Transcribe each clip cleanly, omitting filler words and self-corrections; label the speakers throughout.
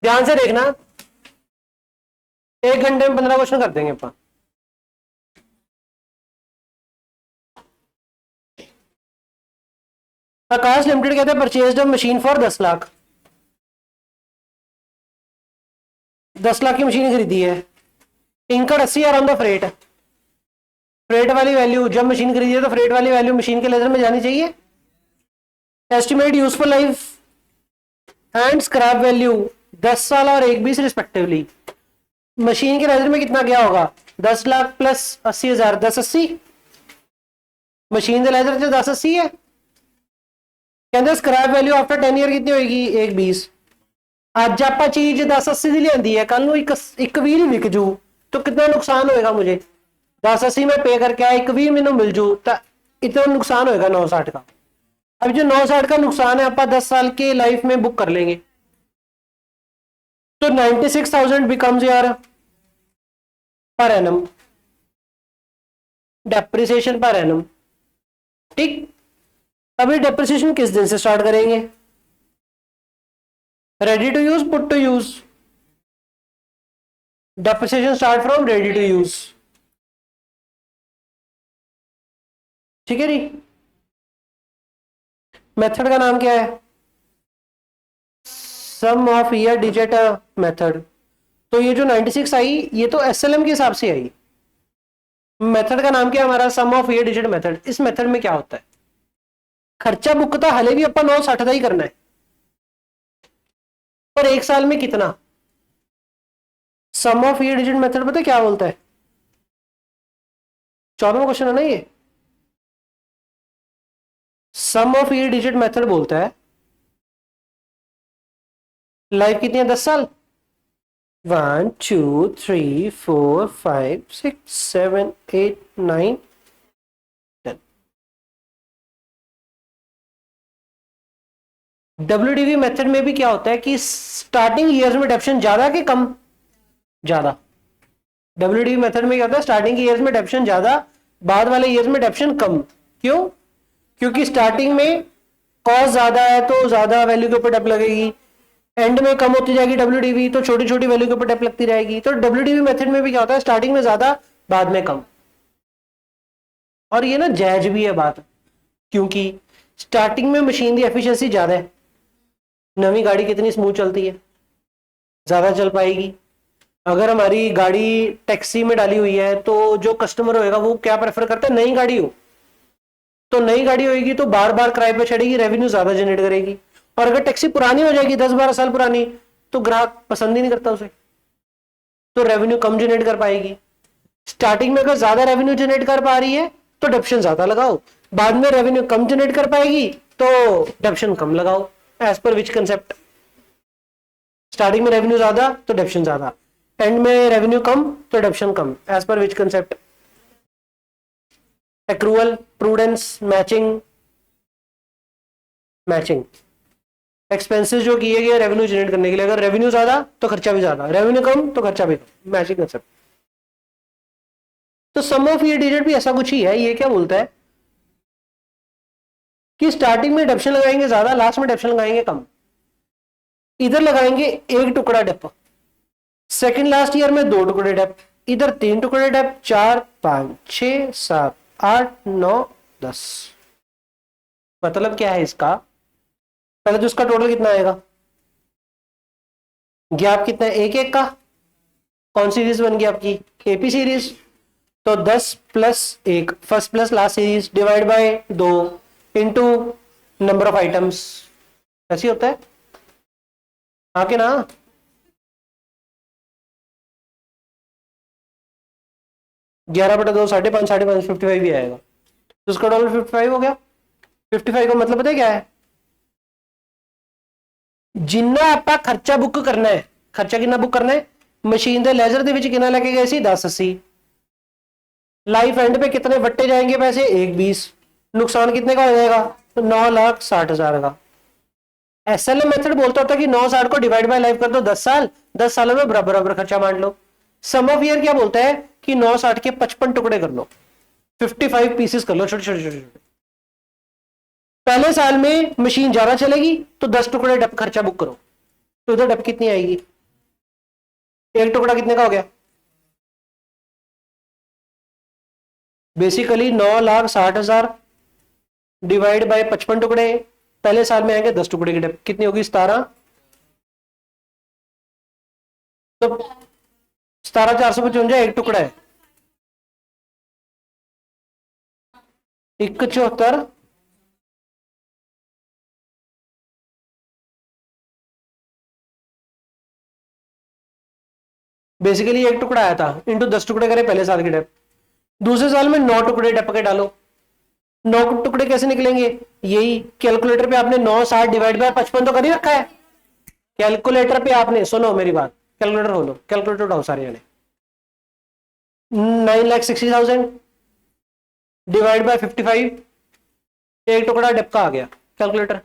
Speaker 1: ध्यान से देखना, 1 घंटे में 15 क्वेश्चन कर देंगे अपन। आकाश लिमिटेड कहते हैं purchase a machine for 10 lakh, 10 lakh की मशीन खरीदी है। Incurred 80,000 on the freight, freight वाली वैल्यू जब मशीन खरीदी है तो फ्रेट वाली वैल्यू मशीन के लेजर में जानी चाहिए। Estimate useful life and scrap value 10 साल और 1-20 रिस्पेक्टिवली। मशीन के लेजर में कितना गया होगा, 10 लाख प्लस 80,000, 1080। मशीन के लेजर जो 1080 है, कहते स्क्रैप वैल्यू आफ्टर 10 ईयर कितनी होगी, 1-20। ਅੱਜ ਆਪਾਂ ਚੀਜ਼ 1080 ਦੀ ਲਿਆਂਦੀ ਹੈ, ਕੱਲ ਨੂੰ ਇੱਕ 20 ਦੀ ਵਿਕ ਜੂ तो कितना नुकसान होएगा मुझे, 1080 में पे करके आया, 120 मैंने मिल जू तो इतना नुकसान होएगा 960 का। अब जो 960 का नुकसान है आप 10 साल के लाइफ में बुक कर लेंगे तो 96,000 बिकम्स यार per annum, depreciation per annum. ठीक, अभी डेप्रिसिएशन किस दिन से स्टार्ट करेंगे, ready to use, put to use. Depreciation start from ready to use. ठीक है जी। मेथड का नाम क्या है, sum of year digit method. तो ये जो 96 आई ये तो एसएलएम के हिसाब से आई। मेथड का नाम क्या है हमारा, सम ऑफ ईयर डिजिट मेथड। इस मेथड में क्या होता है, खर्चा बुकता हले भी अपन 960 का ही करना है, पर 1 साल में कितना। सम ऑफ ईयर डिजिट मेथड पता क्या बोलता है, 14वां क्वेश्चन है ना ये। सम ऑफ ईयर डिजिट मेथड बोलता है लाइफ कितनी है, 10 साल। 1 2 3 4 5 6 7 8 9 10। WDV मेथड में भी क्या होता है कि स्टार्टिंग ईयर्स में डेप्शन ज्यादा कि कम, ज्यादा। WDV मेथड में क्या होता है, स्टार्टिंग ईयर्स में डेप्शन ज्यादा, बाद वाले ईयर्स में डेप्शन कम। क्यों, क्योंकि स्टार्टिंग में कॉस्ट ज्यादा है तो ज्यादा वैल्यू के ऊपर डेप लगेगी, एंड में कम होती जाएगी WDV तो छोटी छोटी वैल्यू के ऊपर डेप लगती रहेगी। तो WDV मेथड में भी क्या होता है, स्टार्टिंग में ज्यादा बाद में कम। और ये ना जायज भी है बात, क्योंकि स्टार्टिंग में मशीन की एफिशिएंसी ज्यादा है, नवी गाड़ी कितनी स्मूथ चलती है, ज्यादा चल पाएगी। अगर हमारी गाड़ी टैक्सी में डाली हुई है तो जो कस्टमर होगा वो क्या प्रेफर करता है, नई गाड़ी हो। तो नई गाड़ी होगी तो बार बार किराए पे चढ़ेगी, रेवेन्यू ज्यादा जनरेट करेगी। और अगर टैक्सी पुरानी हो जाएगी 10-12 साल पुरानी तो ग्राहक पसंद ही नहीं करता उसे, तो रेवेन्यू कम जनरेट कर पाएगी। स्टार्टिंग में अगर ज्यादा रेवेन्यू जनरेट कर पा रही है तो डेप्शन ज्यादा लगाओ, बाद में रेवेन्यू कम जनरेट कर पाएगी तो डेप्शन कम लगाओ। As per which concept, starting में रेवेन्यू ज्यादा तो डेप्शन ज्यादा, एंड में रेवेन्यू कम तो डेप्शन कम। As per which concept, accrual, prudence, matching. Matching expenses जो किए गए रेवेन्यू जनरेट करने के लिए, अगर रेवेन्यू ज्यादा तो खर्चा भी ज्यादा, रेवेन्यू कम तो खर्चा भी कम। Matching concept. तो सम ऑफ ईयर डिजिट भी ऐसा कुछ ही है। ये क्या बोलता है कि स्टार्टिंग में डेप्शन लगाएंगे ज्यादा, लास्ट में डेप्शन लगाएंगे कम। इधर लगाएंगे 1 टुकड़ा डेप, सेकंड लास्ट ईयर में 2 टुकड़े डेप, इधर 3 टुकड़े डेप, 4 5 6 7 8 9 10। मतलब क्या है इसका, पहले तो उसका टोटल कितना आएगा, गैप कितना है, 1-1 का। कौन सी सीरीज बन गई आपकी, एपी सीरीज। तो 10 + 1 first plus last series divide by 2 into number of items. ऐसी होता है आके ना, ग्यारह बटा 2 5.5 5.5 55 भी आएगा। तो उसका टोटल 55 हो गया। 55 का मतलब पता है क्या है, जिन्ना आपका खर्चा बुक करना है, खर्चा कितना बुक करना है, मशीन के लेजर के विच कितना लेके गए सी 1080, लाइफ एंड पे कितने बट्टे जाएंगे पैसे 1-20, नुकसान कितने का हो जाएगा 9,60,000 का। एसएलएम मेथड बोलता होता है कि 960 को डिवाइड बाय लाइफ कर दो 10 साल, 10 सालों में बराबर बराबर खर्चा बांट लो। सम ऑफ ईयर क्या बोलता है कि 960 के 55 टुकड़े कर लो, 55 पीसेस कर लो छोटे छोटे छोटे छोटे। पहले साल में मशीन ज्यादा चलेगी तो 10 टुकड़े डेप खर्चा बुक करो, तो इधर डेप कितनी आएगी एक टुकड़ा कितने का हो गया? बेसिकली 9,60,000 डिवाइड बाय 55 टुकड़े, पहले साल में आएंगे 10 टुकड़े की डेप्थ, कितनी होगी? 17। तो 17,455 एक टुकड़ा है, 1बेसिकली एक टुकड़ा आया था, इंटू 10 टुकड़े करे पहले साल की डेप। दूसरे साल में 9 टुकड़े डेप के डालो। 9 टुकड़े कैसे निकलेंगे? यही कैलकुलेटर पे आपने 9,60 डिवाइड बाय 55 तो कर ही रखा है। कैलकुलेटर पे आपने, सुनो मेरी बात, कैलकुलेटर खोलो, कैलकुलेटर उठाओ सारे जने। 9,60,000 डिवाइड बाय 55, एक टुकड़ा डेप का आ गया। कैलकुलेटर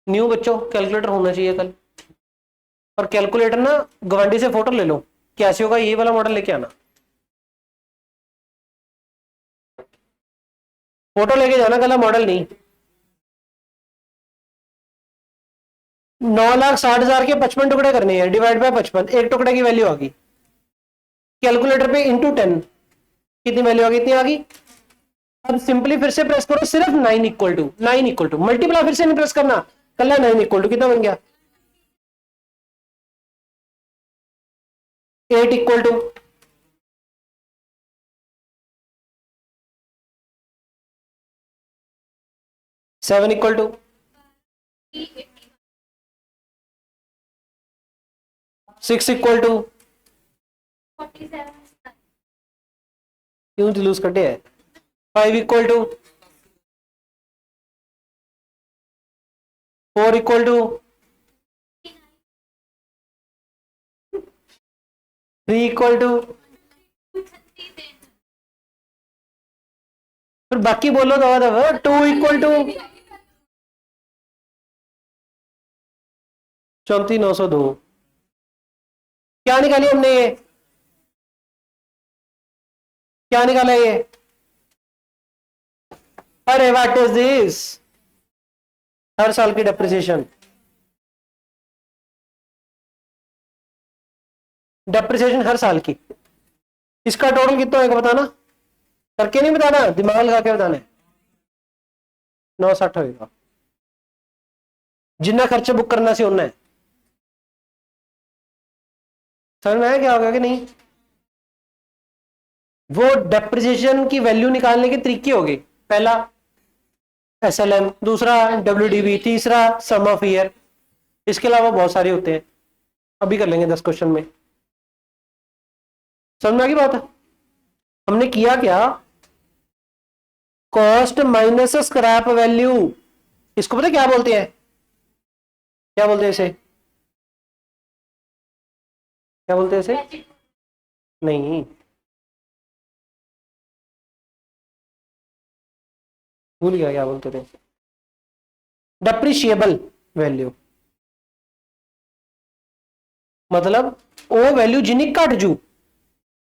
Speaker 1: न्यू बच्चों, कैलकुलेटर होना चाहिए कल। और कैलकुलेटर ना गवांडी से फोटो ले लो, कैसियो का ये वाला मॉडल लेके आना, फोटो लेके जाना, कल मॉडल नहीं। 9,60,000 के 55 टुकड़े करने हैं, डिवाइड बाय 55, एक टुकड़े की वैल्यू आ गई। कैलकुलेटर पे इंटू 10, कितनी वैल्यू आ गई? इतनी आ गई। अब सिंपली फिर से प्रेस करो, सिर्फ 9 मल्टीप्लाई फिर से नहीं प्रेस करना, कल 9 कितना बन गया? 8 equal to 7 equal to 6 equal to, क्यों जुलूस कटे है? 5 equal to 4 equal to 3 equal to, फिर बाकी बोलो दवा दवा। 2 इक्वल टू 34,902। क्या निकाली हमने? ये क्या निकाला ये? अरे व्हाट इज दिस? हर साल की डेप्रिसिएशन, डेप्रिसिएशन हर साल की। इसका टोटल कितना होगा बताना, करके नहीं बताना, दिमाग लगा के बताना है। 960 होगा, जितना खर्चा बुक करना से उतना है। समझ में आया क्या होगा कि नहीं? वो डेप्रिसिएशन की वैल्यू निकालने के तरीके हो गए, पहला एसएलएम, दूसरा डब्ल्यूडीबी, तीसरा सम ऑफ ईयर, इसके अलावा बहुत सारे होते हैं, अभी कर लेंगे 10 क्वेश्चन में। समझ में आ गई बात? हमने किया क्या? कॉस्ट माइनस स्क्रैप वैल्यू, इसको पता क्या बोलते हैं? क्या बोलते हैं इसे? क्या बोलते हैं इसे? नहीं, भूल गया क्या बोलते थे। डेप्रिशिएबल वैल्यू मतलब वो वैल्यू जिन्नी घट जू,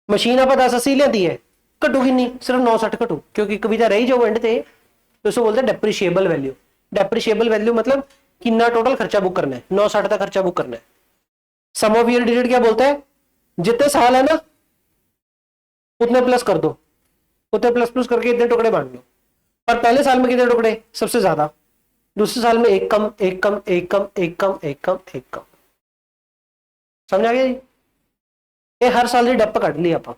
Speaker 1: मशीन आप 1080 लेती है, घटूगी नहीं, सिर्फ 960 घटू, क्योंकि कविता रही जो एंड थे, तो उसको बोलते हैं डेप्रिशिएबल वैल्यू। डेप्रिशिएबल वैल्यू मतलब कितना टोटल खर्चा बुक करना है, 960 तक खर्चा बुक करना है। सम ऑफ ईयर डिजिट क्या बोलता है? जितने साल है ना उतने प्लस कर दो, उतने प्लस प्लस करके इतने टुकड़े बांट लो। और पहले साल में कितने टुकड़े? सबसे ज्यादा। दूसरे साल में एक कम, एक कम, एक कम, एक कम, एक कम, एक कम। समझ आ गया जी? ये हर साल की डप्पा काट लिया आप।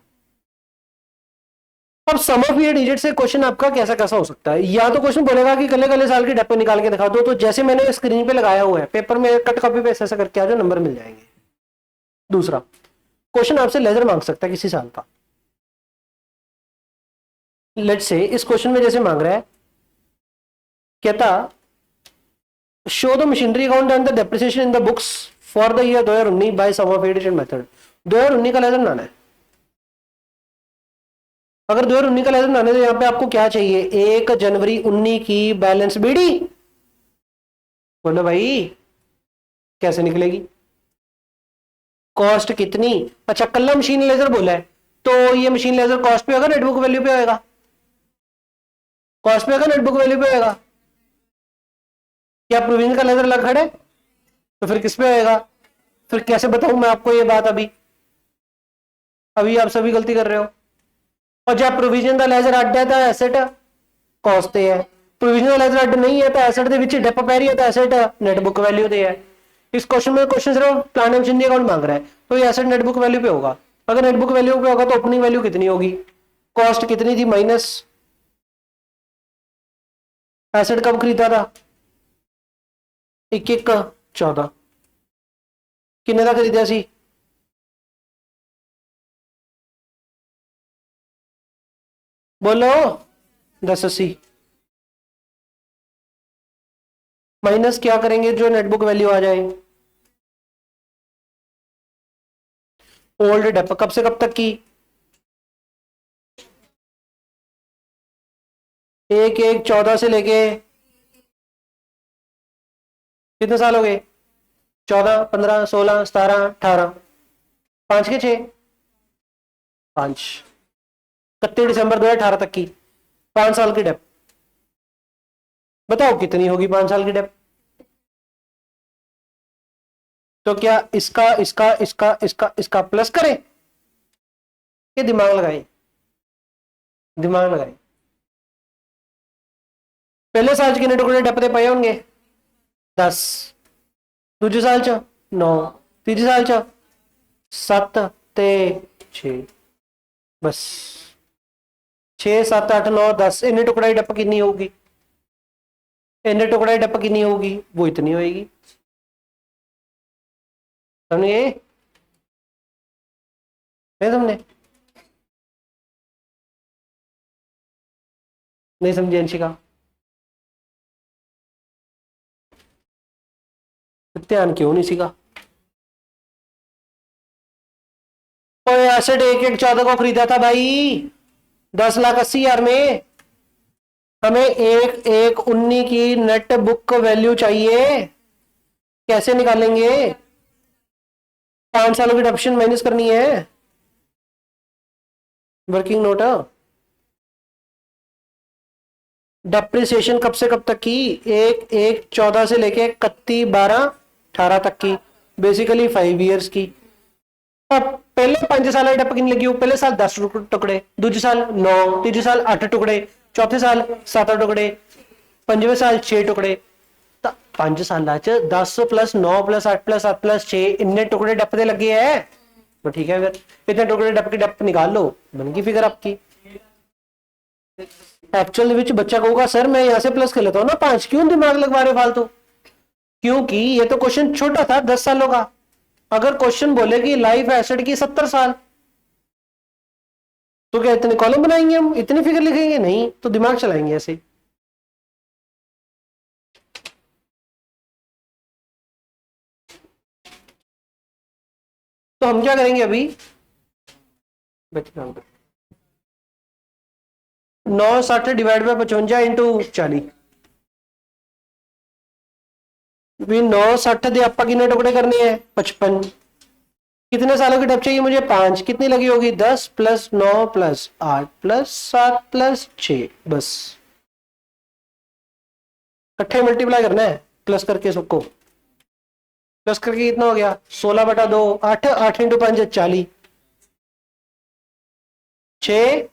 Speaker 1: अब सम ऑफ ईयर डिजिट से क्वेश्चन आपका कैसा कैसा हो सकता है? या तो क्वेश्चन बोलेगा कि कले कले साल के डप्पे निकाल के दिखा दो, तो जैसे मैंने स्क्रीन पे लगाया हुआ है, पेपर में कट कॉपी पे ऐसा करके आ जाओ, नंबर मिल जाएंगे। दूसरा क्वेश्चन आपसे लेजर मांग सकता है किसी साल का। लेट्स से इस क्वेश्चन में जैसे मांग रहा है, कहता show the machinery account and the depreciation in the books for the year 2019 by sum of addition method. 2019 का लेजर बनाना है। अगर 2019 का लेजर बनाने तो यहां पे आपको क्या चाहिए? 1 जनवरी 19 की बैलेंस बीडी। बोलो भाई कैसे निकलेगी? कॉस्ट कितनी? अच्छा कल मशीन लेजर बोला है, तो ये मशीन लेजर कॉस्ट पे होगा, नेटबुक वैल्यू पे होगा? कॉस्ट पे होगा, नेटबुक वैल्यू पे होगा? क्या प्रोविजन का लेजर अलग खड़े? तो फिर किस पे आएगा? फिर कैसे बताऊं मैं आपको ये बात? अभी आप सभी गलती कर रहे हो। और जब प्रोविजन ਦਾ ਲੈਜ਼ਰ ਅੱਡ ਹੈ ਤਾਂ ਐਸੈਟ ਕਾਸਟ ਤੇ ਹੈ, प्रोविजन ਦਾ ਲੈਜ਼ਰ ਅੱਡ नहीं है तो एसेट ਦੇ ਵਿੱਚ ਡੈਪ ਪੈ ਰਹੀ ਹੈ तो एसेट नेट बुक वैल्यू ਤੇ है। इस क्वेश्चन में क्वेश्चन सिर्फ प्लान एंड अकाउंट मांग रहा है, तो ये एसेट नेट बुक वैल्यू पे होगा। अगर नेट बुक वैल्यू पे होगा तो ओपनिंग वैल्यू कितनी होगी, कॉस्ट कितनी थी माइनस एसेट कब खरीदा था, 1/1/14 किन्ने का खरीदा सी, बोलो 1080 माइनस क्या करेंगे जो नेटबुक वैल्यू आ जाए, ओल्ड डेप कब से कब तक की, 1/1/14 से लेके कितने साल हो गए, 14 15 16 17 18 5 के 6 5 31 दिसंबर 2018 तक की 5 साल की डेप। बताओ कितनी होगी 5 साल की डेप? तो क्या इसका इसका इसका इसका इसका प्लस करें, ये दिमाग लगाए, दिमाग लगाए। पहले साल च कितने टुकड़े डेप दे पे होंगे 10, दूजे साल च 9, तीजे साल च 7 ते 6, बस 6 7 8 9 10 इन्ने टुकड़ा डप कितनी होगी, इन्ने टुकड़ा डप कितनी होगी, वो इतनी होगी। समझे नहीं समझे, नहीं समझे अंशिका, ध्यान क्यों नहीं सीखा? एसेट 1/1/14 को खरीदा था भाई 10,80,000 में, हमें 1/1/19 की नेट बुक वैल्यू चाहिए, कैसे निकालेंगे? 5 सालों की डेप्रिसिएशन माइनस करनी है, वर्किंग नोट। डेप्रिसिएशन कब से कब तक की, 1/1/14 से लेके 31/12/18 तक की, बेसिकली 5 ईयर्स की। अब पहले 5 साल डप कितनी लगी, पहले साल 10 टुकड़े, दूसरे साल 9, तीसरे साल 8 टुकड़े, चौथे साल 7 टुकड़े, पंजवें साल 6 टुकड़े। 5 साल 10 + 9 + 8 + 7 + 6 इन्ने टुकड़े डप दे लगे है, तो ठीक है फिर इतने टुकड़े डप की डप निकाल लो, बन गई फिगर आपकी। एक्चुअल विच बच्चा कहूगा सर मैं यहां से प्लस कर लेता हूं ना 5, क्यों दिमाग लगवा रहे फालतू? क्योंकि ये तो क्वेश्चन छोटा था 10 सालों का। अगर क्वेश्चन बोले कि लाइफ एसेट की 70 साल, तो क्या इतने कॉलम बनाएंगे हम, इतनी फिगर लिखेंगे? नहीं, तो दिमाग चलाएंगे ऐसे। तो हम क्या करेंगे अभी, 960 डिवाइड बाय 55 इंटू 40 भी 960 दे आपा कितने टुकड़े करने हैं 55, कितने सालों की डेप चाहिए मुझे 5, कितनी लगी होगी 10 + 9 + 8 + 7 + 6, बस इकट्ठे मल्टीप्लाई करना है प्लस करके सबको, प्लस करके कितना हो गया 16/2 8 8 × 5 = 40, 6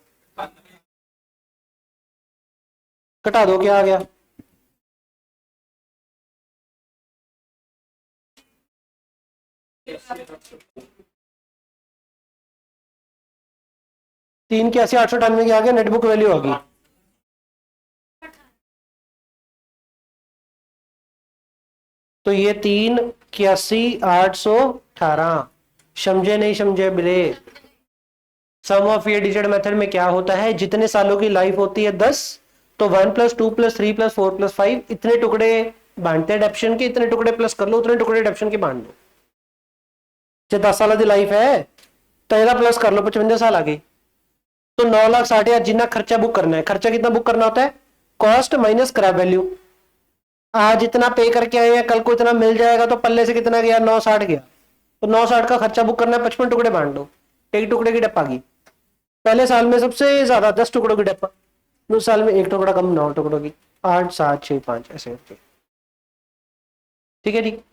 Speaker 1: घटा दो क्या आ गया, तीन के 898 की आ गया, नेटबुक वैल्यू आ गई। तो ये 3 81 818, समझे नहीं समझे बिले? सम ऑफ ये डिजिट मेथड में क्या होता है, जितने सालों की लाइफ होती है 10, तो 1 + 2 + 3 + 4 + 5 इतने टुकड़े बांटते हैं डेप्शन के, इतने टुकड़े प्लस कर लो, उतने टुकड़े डेप्शन के बांट दो। जो 10 साल की लाइफ है तो ਇਹਦਾ प्लस कर लो 55 साल आ गई, तो 9,60,000 जितना खर्चा बुक करना है। खर्चा कितना बुक करना होता है, कॉस्ट माइनस स्क्रैप वैल्यू। आज इतना पे करके आए हैं, कल को इतना मिल जाएगा, तो पल्ले से कितना गया 960 गया, तो 960 का खर्चा बुक करना है, 55 टुकड़े बांट दो, एक टुकड़े की डप आ गई। पहले साल में सबसे ज्यादा 10 टुकड़ों की डप, दूसरे साल में 1 टुकड़ा कम 9 टुकड़ों की, 8 7 6 5 ऐसे करके। ठीक है ठीक।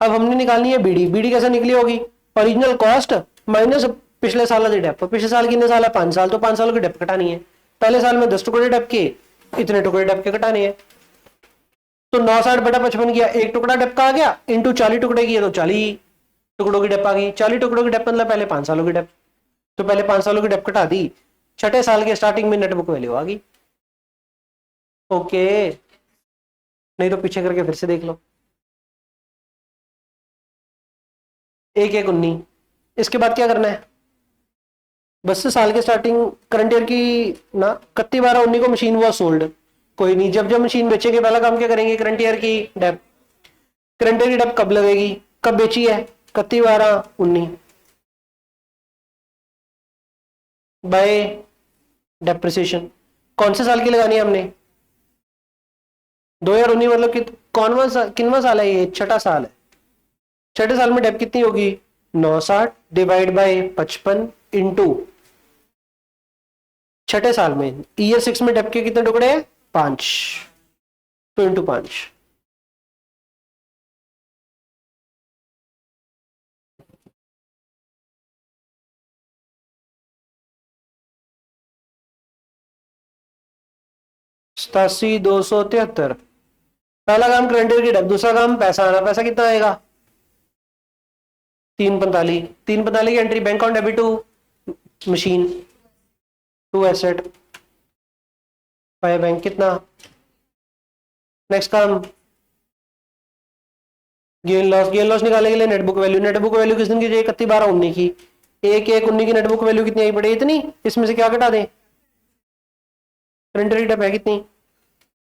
Speaker 1: अब हमने निकालनी है बीडी। बीडी कैसे निकली होगी? ओरिजिनल कॉस्ट माइनस पिछले साल की डेप। पिछले साल कितने साल है? 5 साल। तो 5 सालों की डेप कटानी है। पहले साल में 10 टुकड़े डेप के, इतने टुकड़े डेप के कटाने हैं। तो 960/55 किया, एक टुकड़ा डेप का आ गया, इंटू 40 टुकड़े किए तो 40 टुकड़ों की डेप आ गई। 40 टुकड़ों की डेप मतलब पहले 5 सालों की डेप। तो पहले 5 सालों की डेप कटा दी, छठे साल के स्टार्टिंग में नेटबुक वैल्यू आ गई। ओके, नहीं तो पीछे करके फिर से देख लो। 1/1/19। इसके बाद क्या करना है? बस से साल के स्टार्टिंग करंट ईयर की ना 31/12/19 को मशीन वॉज सोल्ड। कोई नहीं, जब जब मशीन बेचेंगे पहला काम क्या करेंगे? करंट ईयर की डेप। करंट ईयर की डेप कब लगेगी? कब बेची है? 31/12/19 बाय डेप्रिसिएशन। कौन से साल की लगानी है हमने? 2019 मतलब कि किनवा साल है ये? छठा साल है। छठे साल में डेप कितनी होगी? 960 डिवाइड बाय 55 इंटू छठे साल में ईयर 6 में डेप के कितने टुकड़े हैं? 5। तो इंटू 5। सतासी 273। पहला काम करंट ईयर की डेप, दूसरा काम पैसा आना। पैसा कितना आएगा? 345। 345 की entry bank on debit to machine to asset by bank. कितना? नेक्स्ट काम गेन लॉस। गेन लॉस निकालने के लिए नेटबुक वैल्यू। नेटबुक वैल्यू किस दिन की चाहिए? 31/12/19 की। 1/1/19 की नेटबुक वैल्यू कितनी आई पड़ी? इतनी। इसमें से क्या घटा दें? करंट ईयर डेप है कितनी?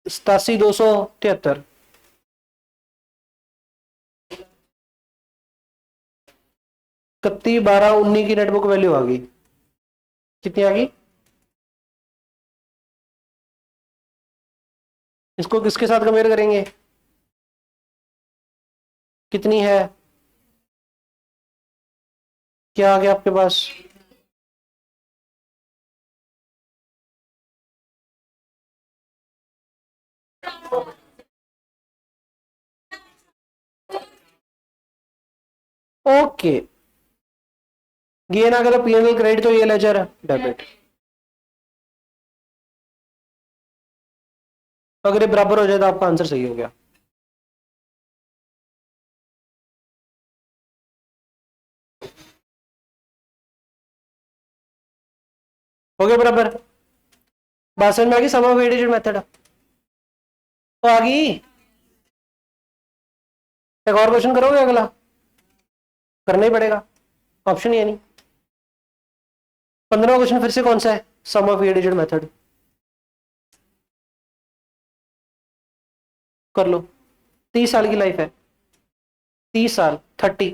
Speaker 1: 87,273। 31/12/19 की नेटबुक वैल्यू आ गई। कितनी आ गई? इसको किसके साथ कंपेयर करेंगे? कितनी है? क्या आ गया आपके पास? ओके, गेन आ गया तो पीएनएल क्रेडिट, तो ये लेजर डेबिट। अगर ये बराबर हो जाए तो आपका आंसर सही हो गया। हो गया बराबर। बात समझ में आ गई? सम ऑफ वेटेज मेथड तो आ गई। एक और क्वेश्चन करोगे अगला? करना ही पड़ेगा, ऑप्शन ही है नहीं। 15वां क्वेश्चन फिर से कौन सा है? Sum of A digit method. कर लो। 30 साल की लाइफ है। 30 साल 30।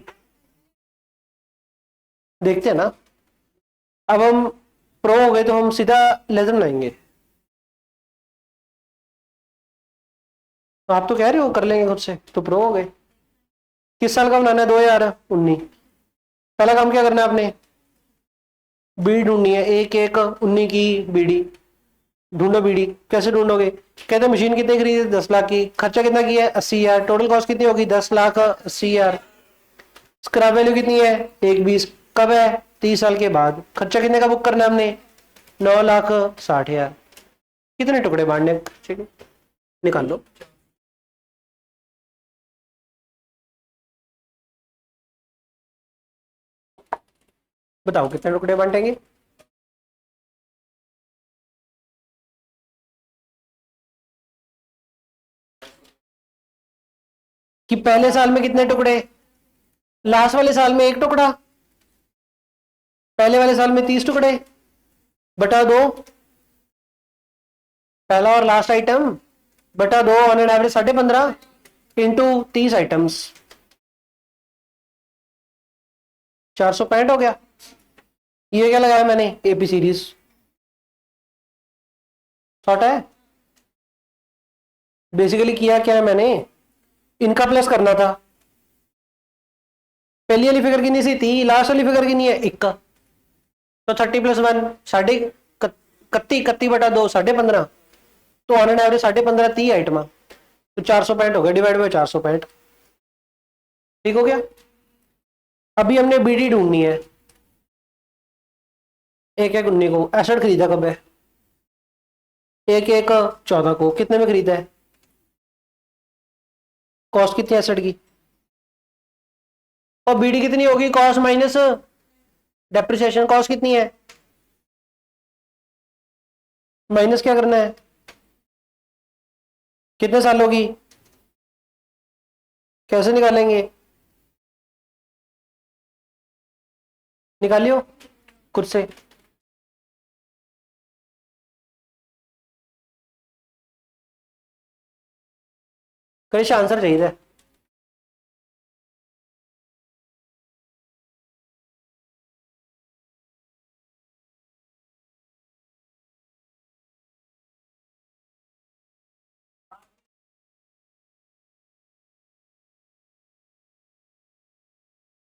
Speaker 1: देखते हैं ना। अब हम प्रो हो गए तो हम सीधा लेजर बनाएंगे। तो आप तो कह रहे हो कर लेंगे खुद से, तो प्रो हो गए। किस साल का बनाना है? 2019। पहला काम क्या करना है आपने? बीडी ढूंढनी है। 1/1/19 की बीडी ढूंढो। बीडी कैसे ढूंढोगे? कहते हैं मशीन कितने खरीदी? 10 लाख की। खर्चा कितना किया है? 80,000। टोटल कॉस्ट कितनी होगी? 10,80,000। स्क्रैप वैल्यू कितनी है? 1/20। कब है? 30 साल के बाद। खर्चा कितने का बुक करना है हमने? 9,60,000। कितने टुकड़े बांटने खर्चे के? निकाल लो। बताओ कितने टुकड़े बांटेंगे? कि पहले साल में कितने टुकड़े, लास्ट वाले साल में 1 टुकड़ा, पहले वाले साल में 30 टुकड़े बटा 2, पहला और लास्ट आइटम बटा 2 on an average 15.5 into 30 items, 465 हो गया। ये क्या लगाया मैंने? AP series. शॉर्ट है। बेसिकली किया क्या है मैंने? इनका प्लस करना था। पहली वाली फिगर कितनी सी थी? लास्ट वाली फिगर कितनी है? 1 का। तो 30 + 1 साढ़े 31 बटा 2 15.5। तो ऑन एन एवरेज 15.5 30 आइटम। तो 465 हो गया, डिवाइड बाय 465। ठीक हो गया। अभी हमने बीडी ढूंढनी है। 1/1/19 को एसेट खरीदा कब है? 1/1/14 को। कितने में खरीदा है? कॉस्ट कितनी है एसेट की? और बीडी कितनी होगी? Cost minus depreciation. कॉस्ट कितनी है? माइनस क्या करना है? कितने साल होगी? कैसे निकालेंगे? निकालियो खुद से। कहीं आंसर चाहिए।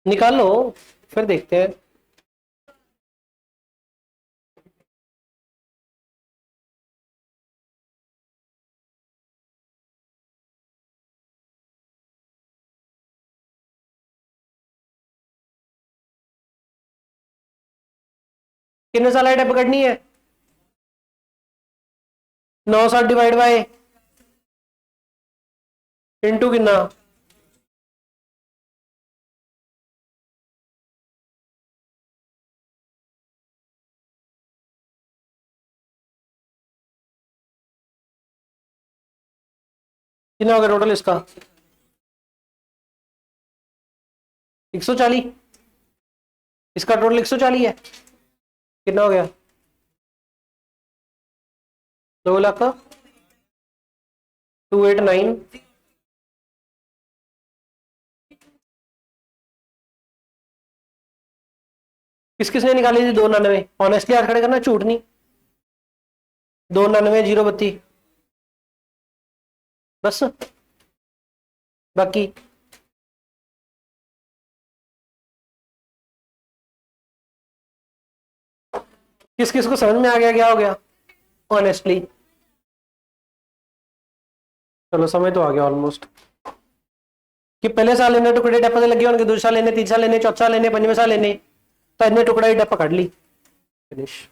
Speaker 1: निकालो फिर देखते हैं। कितने साल है डेप करनी है? 9 साल डिवाइड बाय इंटू कितना? कितना हो गया टोटल इसका? 140। इसका टोटल 140 है। कितना हो गया? 2 लाख का 289। किस किसने निकाली थी? 299। ऑनेस्टली हाथ खड़े करना, झूठ नहीं। 299 032 बस। बाकी किस किस को समझ में आ गया क्या हो गया? ऑनेस्टली चलो समझ तो आ गया ऑलमोस्ट। कि पहले साल लेने टुकड़े डप्पा से लगे होंगे, दूसरे साल लेने, तीसरा लेने, चौथा लेने, पंजवें साल लेने, तो इतने टुकड़ा ही डप्पा काट ली। फिनिश।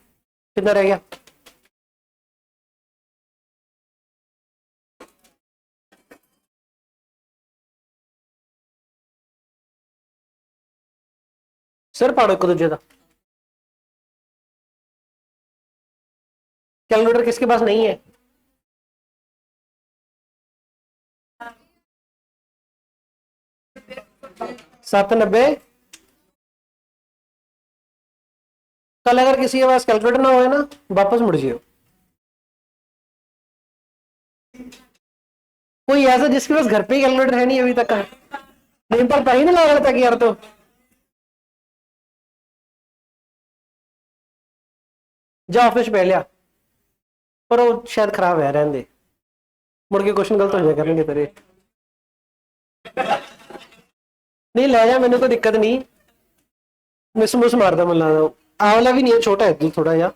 Speaker 1: कितना रह गया? सिर पाड़ो एक दूसरे का। कैलकुलेटर किसके पास नहीं है? सात नब्बे। कल अगर किसी के पास कैलकुलेटर ना हो ना, वापस मुड़ जाओ। कोई ऐसा जिसके पास घर पे ही कैलकुलेटर है नहीं अभी तक का? नहीं पर ही नहीं लगा रहा था कि यार, तो जा ऑफिस पे लिया। पर वो शायद खराब है, रहने दे। मुड़ के क्वेश्चन गलत हो जाए करेंगे तेरे। नहीं ले जा, मैंने तो दिक्कत नहीं। मिस मुस मारता मिला। आंवला भी नहीं है, छोटा है दिल थोड़ा यार।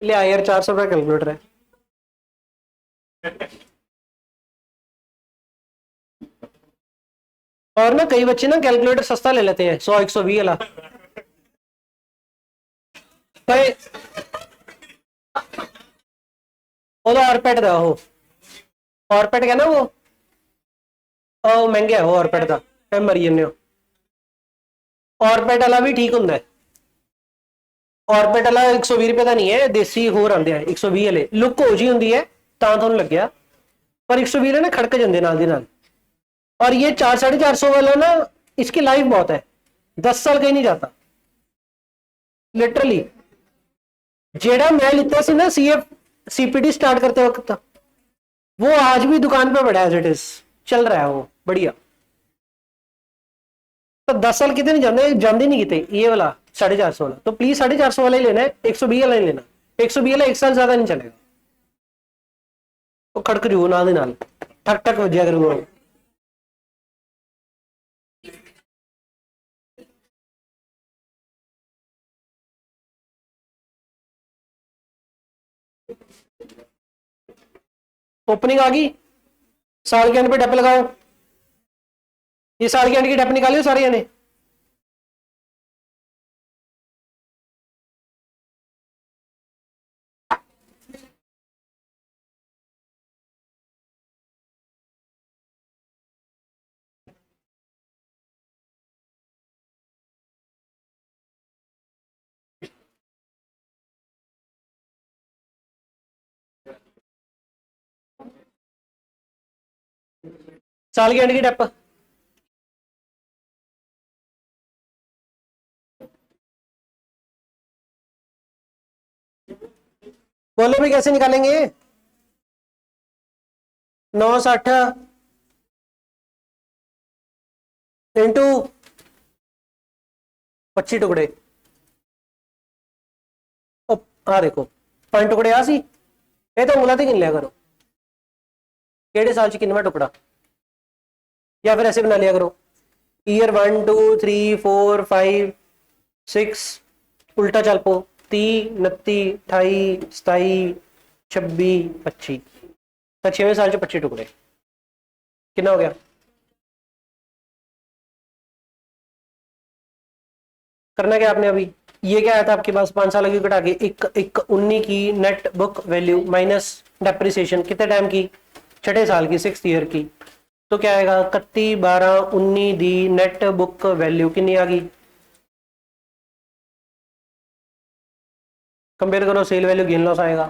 Speaker 1: ले आ यार, 400 रुपया कैलकुलेटर है। और ना कई बच्चे ना कैलकुलेटर सस्ता ले लेते हैं, 100 120 वाला। कई वो तो ऑरपेट का हो। ऑरपेट का ना वो महंगे है वो ऑरपेट का। मरी जन्ने हो। ऑरपेट वाला भी ठीक होंगे। ऑरपेट वाला 120 रुपए का नहीं है, देसी होर आते हैं 120 वाले। लुक हो जी होंगी है तो लग गया। पर 120 ना खड़क जाते नाल दी नाल। और ये 400 450 वाला ना, इसकी लाइफ बहुत है, 10 साल कहीं नहीं जाता लिटरली। जेड़ा मैं लिता सी ना सीएफ सीपीटी स्टार्ट करते वक्त, वो आज भी दुकान पे पड़ा है, एज इट इज चल रहा है वो बढ़िया। तो 10 साल कितने नहीं जाते, जाते नहीं कितने ये वाला 450 वाला। तो प्लीज 450 वाला ही लेना है, 120 वाला ही लेना। 120 वाला 1 साल ज्यादा नहीं चलेगा। वो खड़क जू नाल नाल ठक ठक वजया करूंगा। ओपनिंग आ गई। साल के एंड पे डप लगाओ। ये साल के एंड की डेप निकालियो सारे जने। साल के एंड की डेप बोलो भी कैसे निकालेंगे। 960 इंटू 25 टुकड़े। हाँ देखो 5 टुकड़े आ सी ये तो उंगला गिन लिया करो केड़े साल च किनवा टुकड़ा, या फिर ऐसे बना लिया करो ईयर 1 2 3 4 5 6 उल्टा चल पो 30 29 28 27 26 25 तो 6वें साल च 25 टुकड़े कितना हो गया। करना क्या आपने अभी, ये क्या आया था आपके पास 5 साल की घटा के एक 19 की net book value minus depreciation कितने टाइम की, 6ठे साल की 6th ईयर की। तो क्या आएगा 31 12 19 दी नेट बुक वैल्यू कितनी आ गई। कंपेयर करो सेल वैल्यू गेन लॉस आएगा।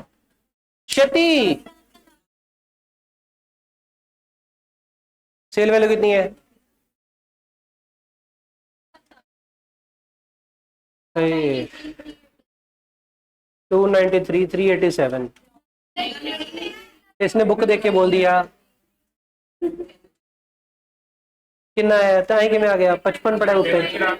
Speaker 1: क्षति सेल वैल्यू कितनी है 293 387। इसने बुक देख के बोल दिया कितना है ताई कि में आ गया 55 पड़ा उत्तर।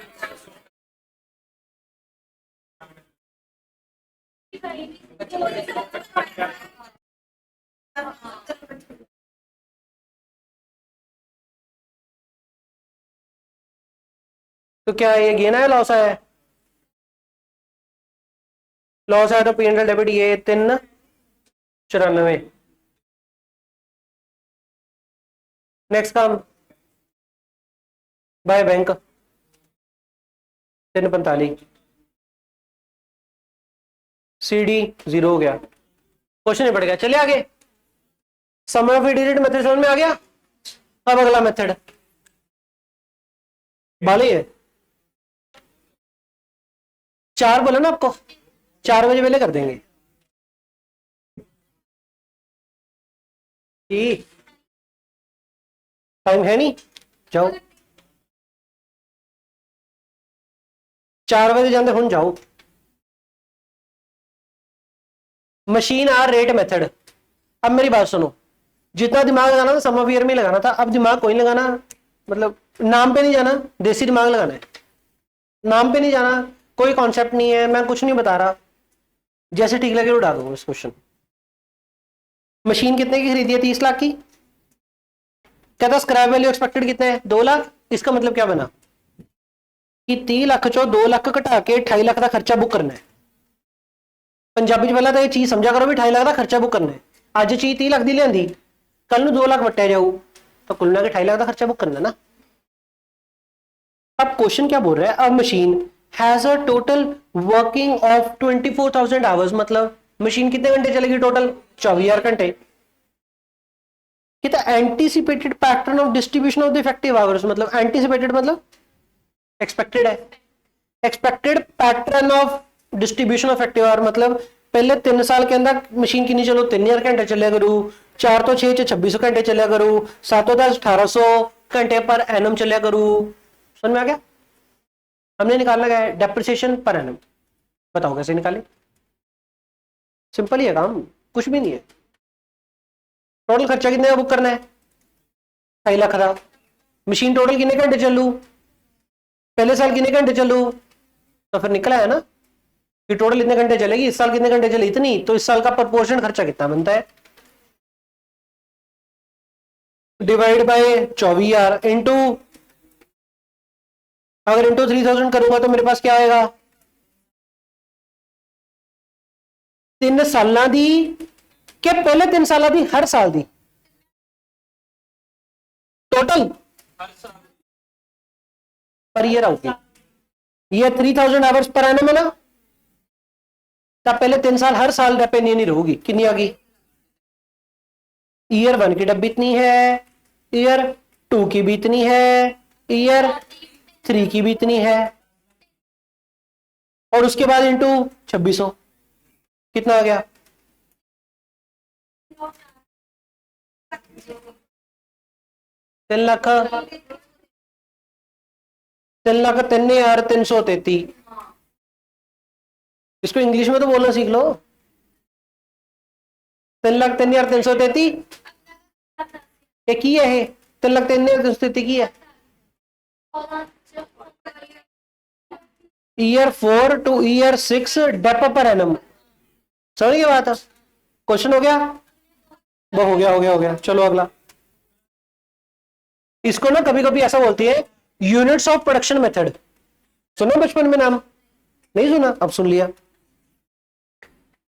Speaker 1: तो क्या ये गेन है लॉस है, लॉस है तो पी एंड डेबिट ये 394। नेक्स्ट काम बाय बैंक 345 CD 0 हो गया। क्वेश्चन नहीं पड़ गया। चलिए आगे सम ऑफ डिजिट मेथड समझ में आ गया। अब अगला मेथड बाली है 4 बोले ना आपको 4 बजे पहले कर देंगे टाइम है नहीं जाओ 4 बजे जाते हूं जाओ। Machine hour rate method. अब मेरी बात सुनो जितना दिमाग लगाना था सम ऑफ ईयर में लगाना था, अब दिमाग कोई नहीं लगाना, मतलब नाम पे नहीं जाना, देसी दिमाग लगाना है। नाम पे नहीं जाना, कोई कॉन्सेप्ट नहीं है, मैं कुछ नहीं बता रहा, जैसे ठीक लगे उड़ा दो इस क्वेश्चन। मशीन कितने की खरीदी है 30 लाख की, कहता स्क्रैप वैल्यू एक्सपेक्टेड कितने है 2 लाख। इसका मतलब क्या बना कि 30 लाख चो 2 लाख घटा के 28 लाख का खर्चा बुक करना है। पंजाबी पहला तो ये चीज समझा करो भी 28 लाख का खर्चा बुक करना है। आज चीज 30 लाख दी लियांदी कल ਨੂੰ 2 लाख वट्टिया जाऊ तो कुल मिला के 28 लाख का खर्चा बुक करना ना। अब क्वेश्चन क्या बोल रहा है, अब machine has a total working of 24,000 hours, मतलब मशीन कितने घंटे चलेगी टोटल 24,000 घंटे। कितना anticipated pattern of distribution of the effective hours, मतलब एंटीसिपेटेड मतलब एक्सपेक्टेड है, expected pattern of distribution of effective hour मतलब पहले 3 साल के अंदर मशीन कितनी चलो 3,000 घंटे चलिया करू, 4 तो 6 2600 घंटे चलिया करू, 7 तो 10 1800 घंटे पर एनम चलिया करू। समझ में आ गया। हमने निकालना है डेप्रिसिएशन पर एनम, बताओ कैसे निकाले। सिंपल ही है काम, कुछ भी नहीं है। टोटल खर्चा कितने का बुक करना है 2.5 लाख का। मशीन टोटल कितने घंटे चलू, पहले साल कितने घंटे चलू, तो फिर निकला है ना कि टोटल इतने घंटे चलेगी, इस साल कितने घंटे चले इतनी, तो इस साल का प्रपोर्शन खर्चा कितना बनता है डिवाइड बाय 24,000 इंटू, अगर इंटू 3,000 करूंगा तो मेरे पास क्या आएगा 3 साल दी क्या पहले 3 साल दी हर साल दी टोटल पर ईयर आउगी। ये 3000 आवर्स पर एनम है ना, तब पहले 3 साल हर साल रेप नहीं रहूगी। कितनी आ गई? ईयर 1 की डब इतनी है, ईयर 2 की भी इतनी है, ईयर 3 की भी इतनी है, और उसके बाद इंटू 2600 कितना आ गया? 3 लाख 3,03,333। इसको इंग्लिश में तो बोलना सीख लो। 3,03,333 की है, 3,03,333 की है। Year 4 to year 6 dep per annum. समझ गए बात? क्वेश्चन हो गया? वो हो गया, हो गया, हो गया। चलो अगला। इसको ना कभी कभी ऐसा बोलती है यूनिट्स ऑफ प्रोडक्शन मेथड। सुना बचपन में नाम? नहीं सुना? अब सुन लिया।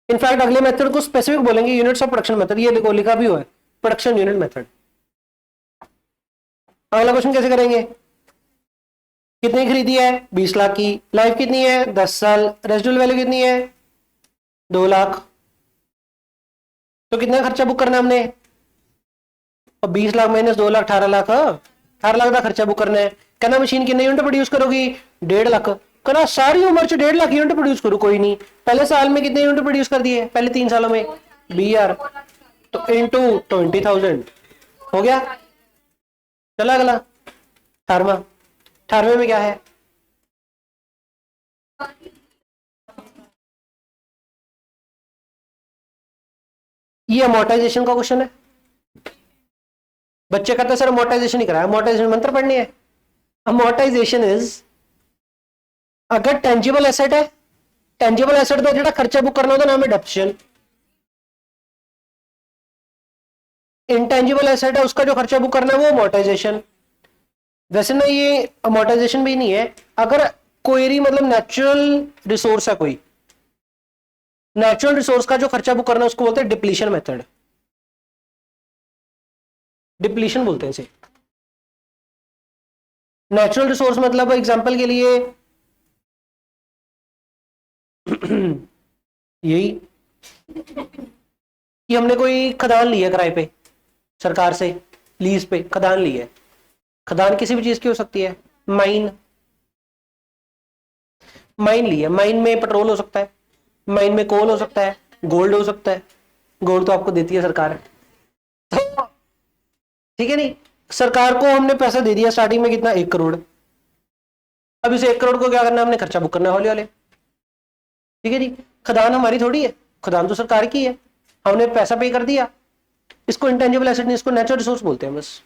Speaker 1: इनफैक्ट अगले मेथड को स्पेसिफिक बोलेंगे यूनिट्स ऑफ प्रोडक्शन मेथड। ये देखो लिखा भी हुआ है, प्रोडक्शन यूनिट मेथड। अगला क्वेश्चन कैसे करेंगे? कितनी खरीदी है? 20 लाख की। लाइफ कितनी है? 10 साल। रेजिडुअल वैल्यू कितनी है? 2 लाख। तो कितना खर्चा बुक करना है हमने? और 20 लाख माइनस 2 लाख 18 लाख। 18 लाख का खर्चा बुक करना है। कहना मशीन कितने यूनिट प्रोड्यूस करोगी? 1.5 लाख। कहना सारी उम्र से 1.5 लाख यूनिट प्रोड्यूस करो। कोई नहीं, पहले साल में कितने यूनिट प्रोड्यूस कर दिए? पहले 3 सालों में 20,000, तो इंटू 20,000 हो गया। चला अगला 18वां। 18वें में क्या है? ये अमोर्टाइजेशन का क्वेश्चन है। बच्चे कहते हैं सर अमोर्टाइजेशन ही कराया। अमोर्टाइजेशन मंत्र पढ़नी है। अमोर्टाइजेशन इज, अगर टेंजिबल एसेट है, टेंजिबल एसेट का जो खर्चा बुक करना होता नाम है डेप्रिसिएशन। इंटेंजिबल एसेट है, उसका जो खर्चा बुक करना है वो अमोर्टाइजेशन। वैसे ना ये अमोर्टाइजेशन भी नहीं है। अगर क्वेरी मतलब नेचुरल रिसोर्स है, कोई नेचुरल रिसोर्स का जो खर्चा बुक करना है उसको बोलते हैं डिप्लीशन मेथड। डिप्लीशन बोलते हैं इसे। नेचुरल रिसोर्स मतलब एग्जांपल के लिए यही कि हमने कोई खदान ली है किराए पे, सरकार से लीज पे खदान ली है। खदान किसी भी चीज की हो सकती है। माइन, माइन ली है। माइन में पेट्रोल हो सकता है, माइन में कोल हो सकता है, गोल्ड हो सकता है। गोल्ड तो आपको देती है सरकार। तो ठीक है नहीं, सरकार को हमने पैसा दे दिया स्टार्टिंग में कितना? 1 करोड़। अब इसे 1 करोड़ को क्या करना है? हमने खर्चा बुक करना है हौले हौले। ठीक है जी। खदान हमारी थोड़ी है, खदान तो सरकार की है, हमने पैसा पे कर दिया। इसको इंटेंजिबल एसेट नहीं, इसको नेचुरल रिसोर्स बोलते हैं बस।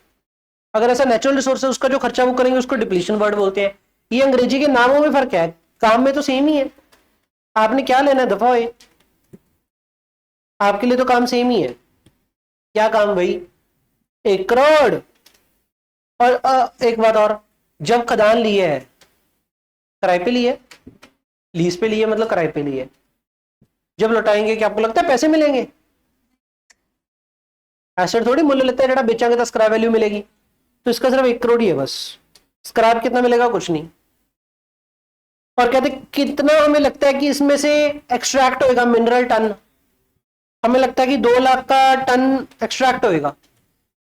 Speaker 1: अगर ऐसा नेचुरल रिसोर्स है उसका जो खर्चा वो करेंगे उसको डिप्लीशन वर्ड बोलते हैं। ये अंग्रेजी के नामों में फर्क है, काम में तो सेम ही है। आपने क्या लेना है? दफा होए, आपके लिए तो काम सेम ही है। क्या काम भाई? 1 करोड़। और एक बात और, जब खदान ली है किराए पे ली है, लीज पे ली है मतलब किराए पे ली है, जब लौटाएंगे क्या आपको लगता है पैसे मिलेंगे? एसेट थोड़ी मूल्य लेते हैं, जेड़ा बेचांगे तो स्क्रैप वैल्यू मिलेगी। तो इसका सिर्फ 1 करोड़ ही है बस। स्क्रैप कितना मिलेगा? कुछ नहीं। और कहते कितना हमें लगता है कि इसमें से एक्सट्रैक्ट होएगा मिनरल टन? हमें लगता है कि 2 लाख का टन एक्सट्रैक्ट होएगा।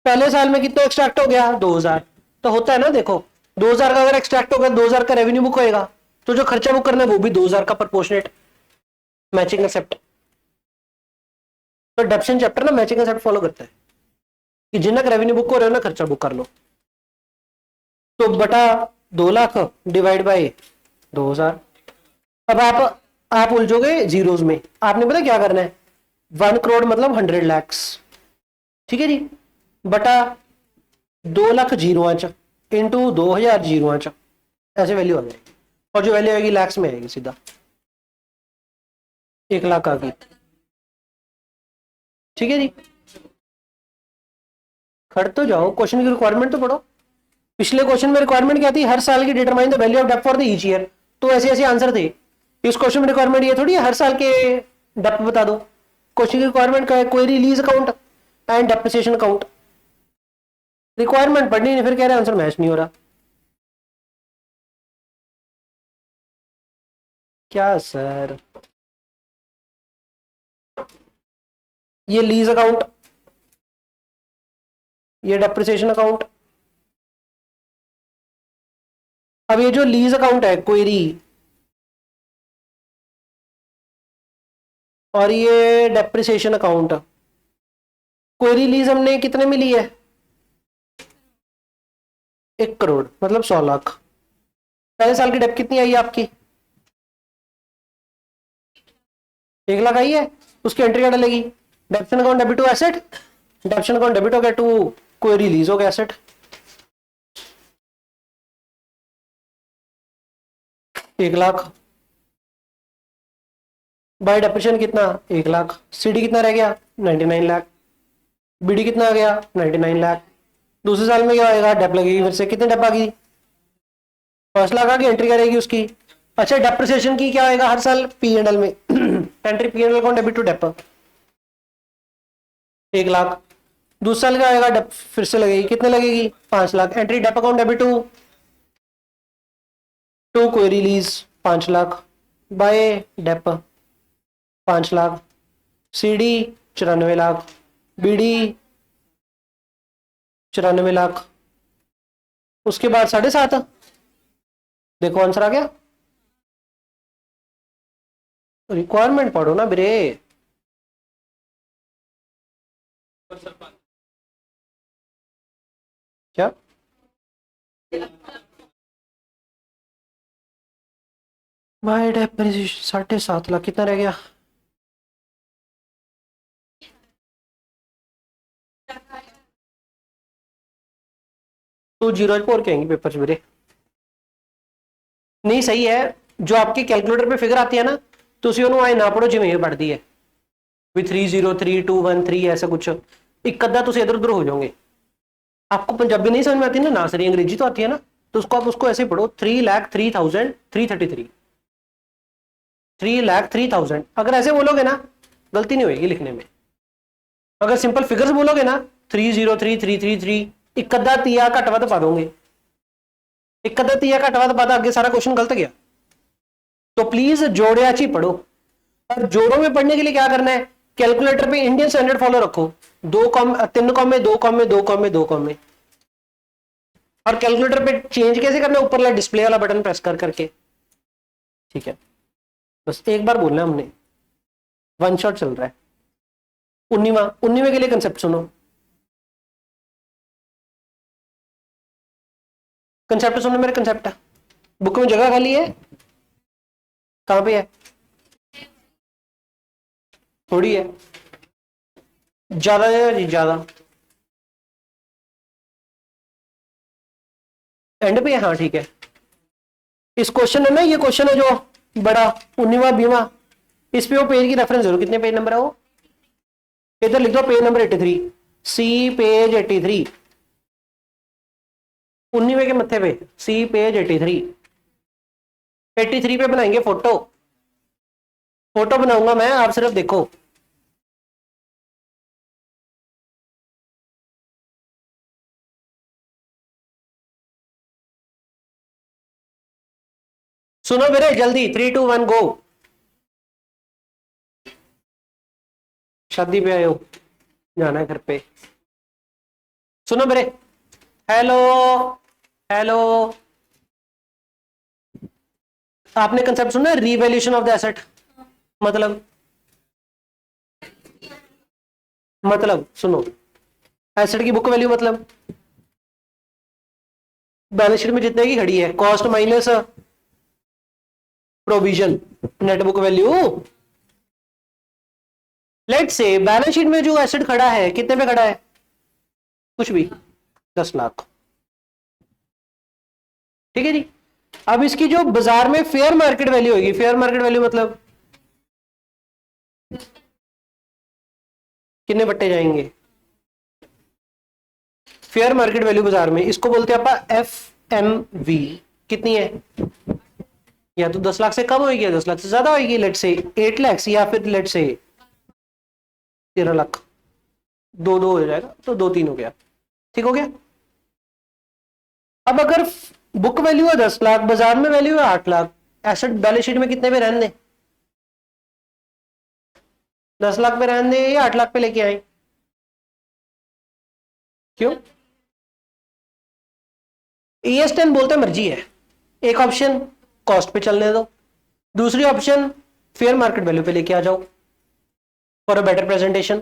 Speaker 1: पहले साल में कितना एक्सट्रैक्ट हो गया? 2,000। तो होता है ना, देखो 2,000 का अगर एक्सट्रैक्ट होगा 2,000 का रेवेन्यू बुक होएगा, तो जो खर्चा बुक करना है वो भी 2,000 का प्रोपोर्शनेट मैचिंग कंसेप्ट। तो डेप्शन चैप्टर ना मैचिंग कंसेप्ट फॉलो करता है कि जितना रेवेन्यू बुक हो रहा है ना खर्चा बुक कर लो। तो बटा 2 लाख डिवाइड बाय 2,000। अब आप उलझोगे जीरोस में। आपने पता क्या करना है? 1 करोड़ मतलब 100 लैक्स। ठीक है जी। बटा 2 लाख जीरो इंटू 2,000 जीरो, ऐसे वैल्यू आ जाएगी। और जो वैल्यू आएगी लैक्स में आएगी सीधा, 1 लाख आ गई। ठीक है जी। खड़ तो जाओ, क्वेश्चन की रिक्वायरमेंट तो पढ़ो। पिछले क्वेश्चन में रिक्वायरमेंट क्या थी? हर साल की determine the value of depth for the each year. तो ऐसे ऐसे आंसर थे। इस क्वेश्चन में रिक्वायरमेंट ये थोड़ी है हर साल के डेप्थ बता दो। क्वेश्चन की रिक्वायरमेंट क्या है? कोई release account and depreciation account. Requirement पढ़नी नहीं, फिर कह रहे आंसर मैच नहीं हो रहा। क्या सर, ये लीज अकाउंट, ये डेप्रिसिएशन अकाउंट। अब ये जो लीज अकाउंट है क्वेरी, और ये डेप्रिसिएशन अकाउंट, क्वेरी लीज हमने कितने में ली है? 1 करोड़, मतलब 100 लाख। पहले साल की डेप कितनी आई है आपकी? 1 लाख आई है। उसकी एंट्री क्या डलेगी? Depreciation account debit to asset, depreciation account debit हो गया टू क्वेरी लीज हो गया एसेट। 1 लाख बाय डेप्रिसिएशन कितना? 1 लाख। सीडी कितना रह गया? 99 लाख। बीडी कितना आ गया? 99 लाख। दूसरे साल में क्या आएगा? डेप लगेगी फिर से। कितनी डेप आ गई? 5 लाख आ गई। एंट्री करेगी उसकी। अच्छा, डेप्रिसिएशन की क्या आएगा हर साल पी एंड एल में? Entry P and L account debit to dep 1 lakh. दूसरे साल का आएगा डेप फिर से लगेगी। कितने लगेगी? 5 lakh. Entry dep account debit to क्वेरी लीज 5 lakh by dep 5 lakh. CD 94 lakh, BD 94 lakh. उसके बाद 7.5। देखो आंसर आ गया। रिक्वायरमेंट पढ़ो ना ब्रे। क्या? By dep 7.5 lakh. कितना रह गया? तो 0.4 कहेंगे पेपर मेरे। नहीं सही है। जो आपके कैलकुलेटर पे फिगर आती है ना, तो उसी आए ना पढ़ो जिम्मे पढ़ती है। 30321 ऐसा कुछ एक अद्धा तो इधर उधर हो जाओगे। आपको पंजाबी नहीं समझ में आती ना सर, अंग्रेजी तो आती है ना, तो उसको आप उसको ऐसे पढ़ो 3,03,333। 3,03,000 अगर ऐसे बोलोगे ना, गलती नहीं होगी लिखने में। अगर सिंपल फिगर्स बोलोगे ना, 303,333, एक अद्धा तिया घटवा तो पा दोगे। एक अद्धा तिया घटवा तो पा, आगे सारा क्वेश्चन गलत गया। तो प्लीज जोड़िया ची पढ़ो। और जोड़ों में पढ़ने के लिए क्या करना है? कैलकुलेटर पे इंडियन स्टैंडर्ड फॉलो रखो। 3 कॉमे 2 कॉमे 2 कॉमे 2 कॉमे। और कैलकुलेटर पे चेंज कैसे करना है? ऊपर वाला डिस्प्ले वाला बटन प्रेस कर करके। ठीक है, बस एक बार बोलना हमने, वन शॉट चल रहा है। 19वें के लिए कंसेप्ट सुनो। कंसेप्ट सुनो मेरे। कंसेप्ट बुक में जगह खाली है? कहां पे है? थोड़ी है। ज्यादा है जी, ज्यादा एंड पे है। हाँ ठीक है। इस क्वेश्चन है ना, ये क्वेश्चन है जो बड़ा 19वां 20वां, इस पे वो पेज की रेफरेंस जरूर। कितने पेज नंबर है वो? इधर लिख दो पेज नंबर 83, सी पेज 83। 19वें के मत्थे पे सी पेज 83। 83 पे बनाएंगे फोटो। फोटो बनाऊंगा मैं, आप सिर्फ देखो। सुनो मेरे जल्दी, 3 2 1 गो। शादी पे आए हो, जाना है घर पे। सुनो मेरे। Hello hello. आपने कंसेप्ट सुना? Revaluation of the asset. मतलब सुनो, एसेट की बुक वैल्यू मतलब बैलेंस शीट में जितने की खड़ी है, cost minus provision, net book value. लेट से बैलेंस शीट में जो एसेट खड़ा है कितने पे खड़ा है? कुछ भी, 10 लाख। ठीक है जी। अब इसकी जो बाजार में फेयर मार्केट वैल्यू होगी, फेयर मार्केट वैल्यू मतलब कितने बट्टे जाएंगे? फेयर मार्केट वैल्यू बाजार में, इसको बोलते हैं आप FMV। कितनी है? या तो 10 लाख से कम होगी या 10 लाख से ज्यादा होगी। लेट से 8 लाख या फिर लेट से 13 लाख। 2 2 हो जाएगा तो 2 3 हो गया। ठीक हो गया। अब अगर बुक वैल्यू है 10 लाख, बाजार में वैल्यू है 8 लाख, एसेट बैलेंस शीट में कितने पे रहने दें, 10 लाख पे रहने दें या 8 लाख पे लेके आए? क्यों? ES10 बोलते मर्जी है। एक ऑप्शन कॉस्ट पे चलने दो, दूसरी ऑप्शन फेयर मार्केट वैल्यू पे लेके आ जाओ फॉर अ बेटर प्रेजेंटेशन।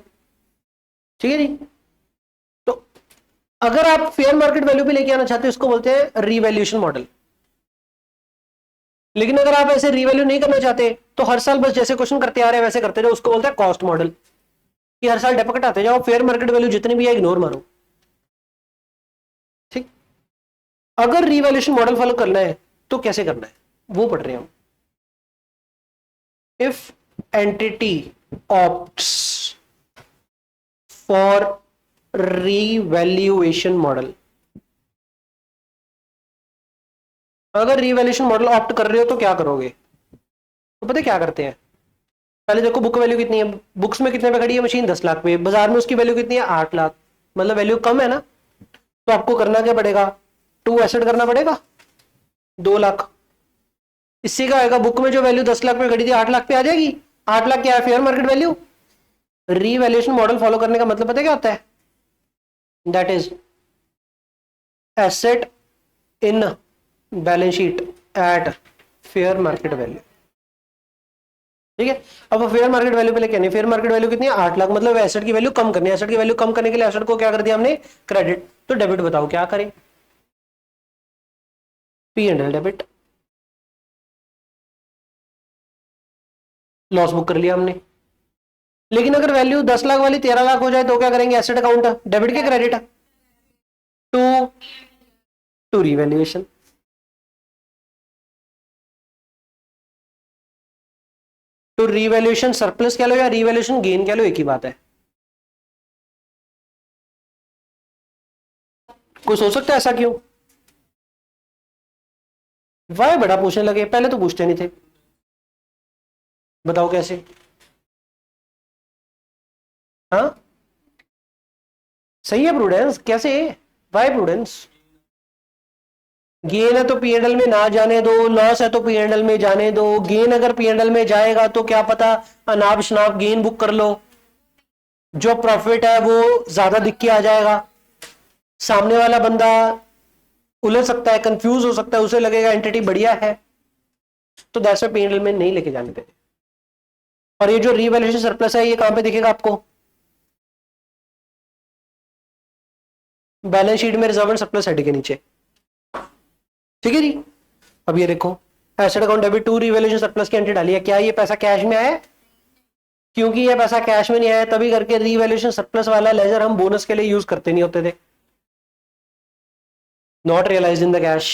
Speaker 1: ठीक है जी। तो अगर आप फेयर मार्केट वैल्यू पे लेके आना चाहते हो इसको बोलते हैं रीवैल्यूएशन मॉडल। लेकिन अगर आप ऐसे रीवैल्यू नहीं करना चाहते तो हर साल बस जैसे क्वेश्चन करते आ रहे हैं वैसे करते जाओ, उसको बोलते हैं कॉस्ट मॉडल, कि हर साल डेपा घटाते जाओ, फेयर मार्केट वैल्यू जितनी भी है इग्नोर मारो। ठीक। अगर रीवैल्यूएशन मॉडल फॉलो करना है तो कैसे करना है वो पढ़ रहे हैं हम। If entity opts for revaluation model, अगर रीवैल्यूएशन मॉडल ऑप्ट कर रहे हो तो क्या करोगे? तो पता है क्या करते हैं, पहले देखो बुक वैल्यू कितनी है, बुक्स में कितने पे खड़ी है मशीन, 10 लाख पे, बाजार में उसकी वैल्यू कितनी है, 8 लाख, मतलब वैल्यू कम है ना। तो आपको करना क्या पड़ेगा, टू एसेट करना पड़ेगा, 2 लाख। इससे क्या होगा, बुक में जो वैल्यू 10 लाख पे खड़ी थी 8 लाख पे आ जाएगी। 8 लाख क्या है, fair market value. Revaluation model follow करने का मतलब पता है क्या होता है, that is asset in balance sheet at fair market value. ठीक है। अब फेयर मार्केट वैल्यू पे लेके आनी, फेयर मार्केट वैल्यू कितनी है, 8 लाख, मतलब एसेट की वैल्यू कम करनी है। एसेट की वैल्यू कम करने के लिए एसेट को क्या कर दिया हमने, क्रेडिट। तो डेबिट बताओ क्या करें, P&L डेबिट, लॉस बुक कर लिया हमने। लेकिन अगर वैल्यू 10 लाख वाली 13 लाख हो जाए तो क्या करेंगे, एसेट अकाउंट डेबिट के क्रेडिट टू टू रीवैल्यूएशन। तो रीवैल्यूएशन सरप्लस कह लो या रीवैल्यूएशन गेन कह लो, एक ही बात है। कोई सोच सकता है ऐसा क्यों? वाह बड़ा पूछने लगे, पहले तो पूछते नहीं थे, बताओ कैसे? हाँ सही है प्रूडेंस, कैसे? Y prudence? गेन है तो P&L में ना जाने दो, लॉस है तो P&L में जाने दो। गेन अगर P&L में जाएगा तो क्या पता अनाप शनाप गेन बुक कर लो, जो प्रॉफिट है वो ज्यादा दिख के आ जाएगा, सामने वाला बंदा उलझ सकता है, कंफ्यूज हो सकता है, उसे लगेगा एंटिटी बढ़िया है, तो दैट्स व्हाई P&L में नहीं लेके जाने देते। और ये जो रीवैल्यूएशन सरप्लस है ये कहां पे दिखेगा आपको, बैलेंस शीट में रिजर्व एंड सरप्लस हेड के नीचे। ठीक है जी। अब ये देखो, asset account debit to revaluation surplus की एंट्री डाली है, क्या ये पैसा कैश में आया? क्योंकि ये पैसा कैश में नहीं आया तभी करके रीवैल्यूएशन सरप्लस वाला लेजर हम बोनस के लिए यूज करते नहीं होते थे, not realised in the cash.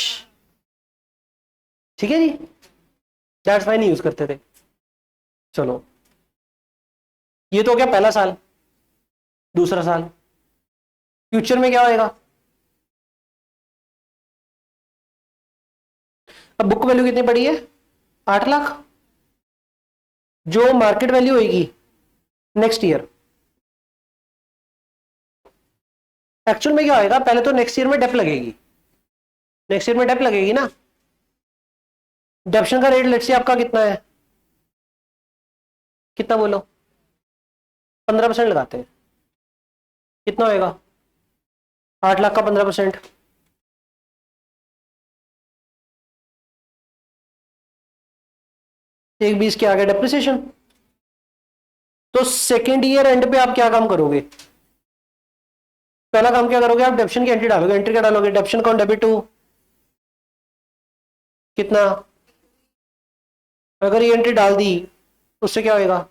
Speaker 1: ठीक है जी, दैट्स व्हाई नहीं यूज करते थे। चलो ये तो क्या पहला साल, दूसरा साल, फ्यूचर में क्या होएगा? अब बुक वैल्यू कितनी पड़ी है, 8 लाख, जो मार्केट वैल्यू होगी नेक्स्ट ईयर। एक्चुअल में क्या होएगा, पहले तो नेक्स्ट ईयर में डेप लगेगी, नेक्स्ट ईयर में डेप लगेगी ना। डेप्शन का रेट लेट्स से आपका कितना है, कितना बोलो, 15% लगाते हैं, कितना होएगा, 8 लाख का 15%, एक 20 के आगे डेप्रिसिएशन। तो सेकेंड ईयर एंड पे आप क्या काम करोगे, पहला काम क्या करोगे, आप डेप्शन की एंट्री डालोगे। एंट्री क्या डालोगे, डेप्शन कौन, डेबिट टू कितना, अगर ये एंट्री डाल दी उससे क्या होएगा,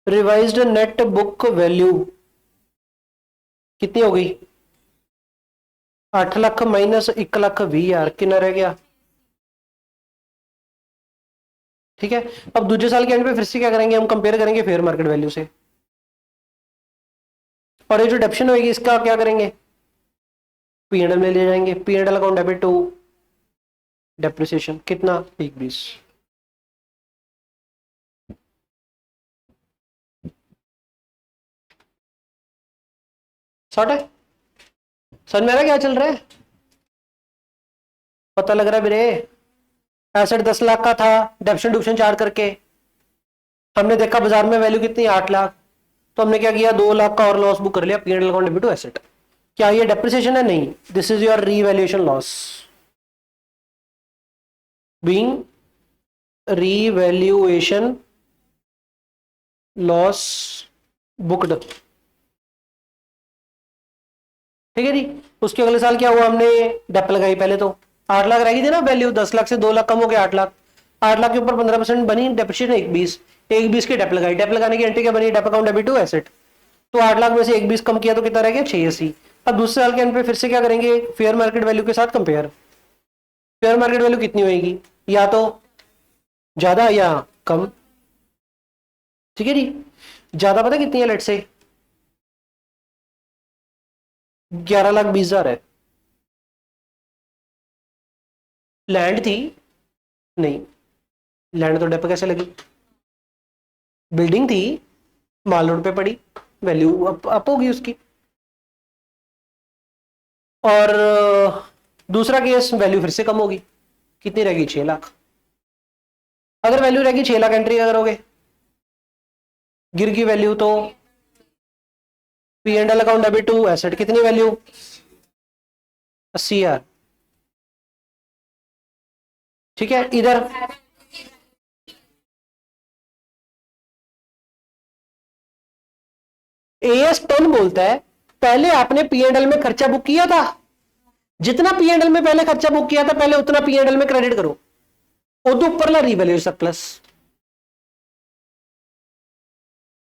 Speaker 1: रिवाइज्ड नेट बुक वैल्यू कितनी हो गई, 8 लाख माइनस 1 लाख 20 यार, कितना रह गया। ठीक है। अब दूसरे साल के एंड पे फिर से क्या करेंगे, हम कंपेयर करेंगे फेयर मार्केट वैल्यू से, और ये जो डेप्शन होगी इसका क्या करेंगे, P&L में ले जाएंगे। P&L account debit to depreciation कितना, 1 20। शॉर्ट है, समझ में आ रहा है क्या चल रहा है? पता लग रहा है मेरे? एसेट 10 लाख का था, डेप्शन डुप्शन चार्ज करके हमने देखा बाजार में वैल्यू कितनी 8 लाख, तो हमने क्या किया 2 लाख का और लॉस बुक कर लिया P&L account debit to asset. क्या ये डेप्रिसिएशन है? नहीं, this is your revaluation loss, being revaluation loss booked. ठीक है जी। उसके अगले साल क्या हुआ, हमने डेप लगाई, पहले तो 8 लाख रहेगी थी ना वैल्यू, 10 लाख से 2 लाख कम हो गया 8 लाख, 8 लाख के ऊपर 15% बनी डेप्रिसिएशन 1/20, 1/20 की डेप लगाई, डेप लगाने की एंट्री क्या बनी, dep account debit to asset. तो 8 लाख में से 1/20 कम किया तो कितना रह गया 86। अब दूसरे साल के एंड पे फिर से क्या करेंगे, फेयर मार्केट वैल्यू के साथ कंपेयर। फेयर मार्केट वैल्यू कितनी होगी, या तो ज्यादा या कम। ठीक है जी। ज्यादा पता कितनी है, लेट से 11,20,000 है। लैंड थी नहीं, लैंड तो डेप कैसे लगी, बिल्डिंग थी माल रोड पे पड़ी, वैल्यू अप होगी उसकी। और दूसरा केस वैल्यू फिर से कम होगी, कितनी रहेगी 6 लाख। अगर वैल्यू रहेगी 6 लाख, एंट्री करोगे, गिर गई वैल्यू तो P&L account debit to asset, कितनी वैल्यू 80,000। ठीक है। इधर AS 10 बोलता है पहले आपने P&L में खर्चा बुक किया था, जितना P&L में पहले खर्चा बुक किया था पहले उतना P&L में क्रेडिट करो, और तो ऊपर ला रीवैल्यू सरप्लस।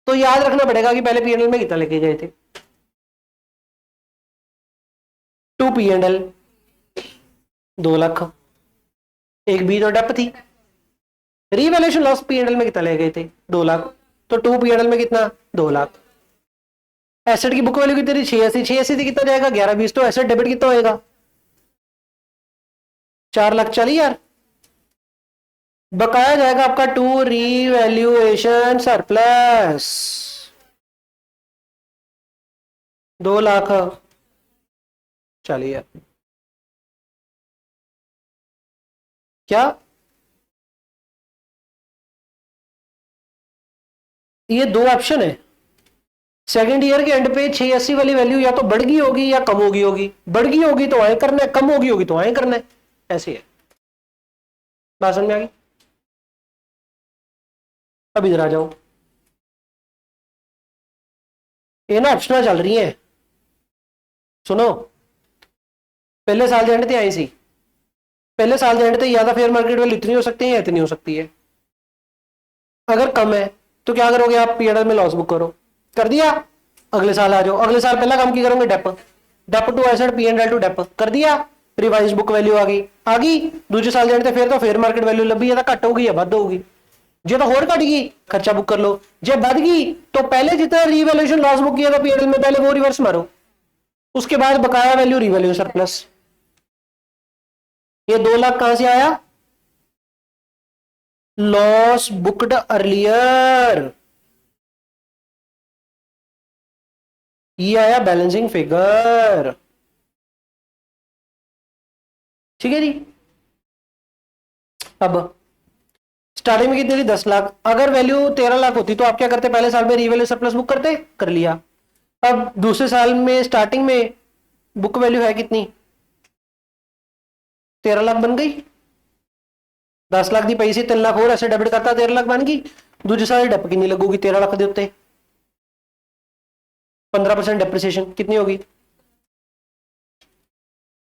Speaker 1: तो याद रखना पड़ेगा कि पहले P&L में कितना लेके गए थे। टू P&L 2 लाख, एक बी तो डेप थी, रीवैल्यूएशन लॉस P&L में कितना ले गए थे 2 लाख, तो टू P&L में कितना 2 लाख। एसेट की बुक वैल्यू कितनी थी 86, 86 थी, कितना जाएगा 11,20, तो एसेट डेबिट कितना होएगा 4,40,000। बकाया जाएगा आपका टू रीवैल्यूएशन सरप्लस 2,40,000। क्या ये दो ऑप्शन है, सेकंड ईयर के एंड पे 86 वाली वैल्यू या तो बढ़ गई होगी या कम होगी, बढ़ गई होगी तो आए करना है, कम होगी तो आए करना है, ऐसे है। बात समझ में आ गई? अब इधर आ जाओ, ये ना ऑप्शनल चल रही है, सुनो। पहले साल एंड ते आई सी, पहले साल एंड ते या तो फेयर मार्केट वैल्यू इतनी हो सकती है या इतनी हो सकती है। अगर कम है तो क्या करोगे आप, P&L में लॉस बुक करो, कर दिया, अगले साल आ जाओ, अगले साल पहला काम की करोगे dep, dep to asset P&L to dep कर दिया, रिवाइज बुक वैल्यू आ गई दूसरे साल जाने फिर तो फेयर मार्केट वैल्यू लभी या घट होगी या बद होगी, जो तो होर घट गई खर्चा बुक कर लो, जो बद गई तो पहले जितना रीवैल्यूएशन लॉस बुक किया था P&L में पहले वो रिवर्स मारो, उसके बाद बकाया वैल्यू रीवैल्यू सरप्लस। ये 2 लाख कहां से आया, लॉस बुक्ड अर्लियर, ये आया बैलेंसिंग फिगर। ठीक है जी। अब स्टार्टिंग में कितनी थी 10 लाख, अगर वैल्यू 13 लाख होती तो आप क्या करते, पहले साल में रीवैल्यू सरप्लस बुक करते, कर लिया। अब दूसरे साल में स्टार्टिंग में बुक वैल्यू है कितनी 13 लाख बन गई, 10 लाख दी पैसे 3 लाख और ऐसे डेबिट करता 13 लाख बन गई, दूसरे साल डेप की नहीं लगूगी 13 लाख देते, 15% डेप्रिसिएशन कितनी होगी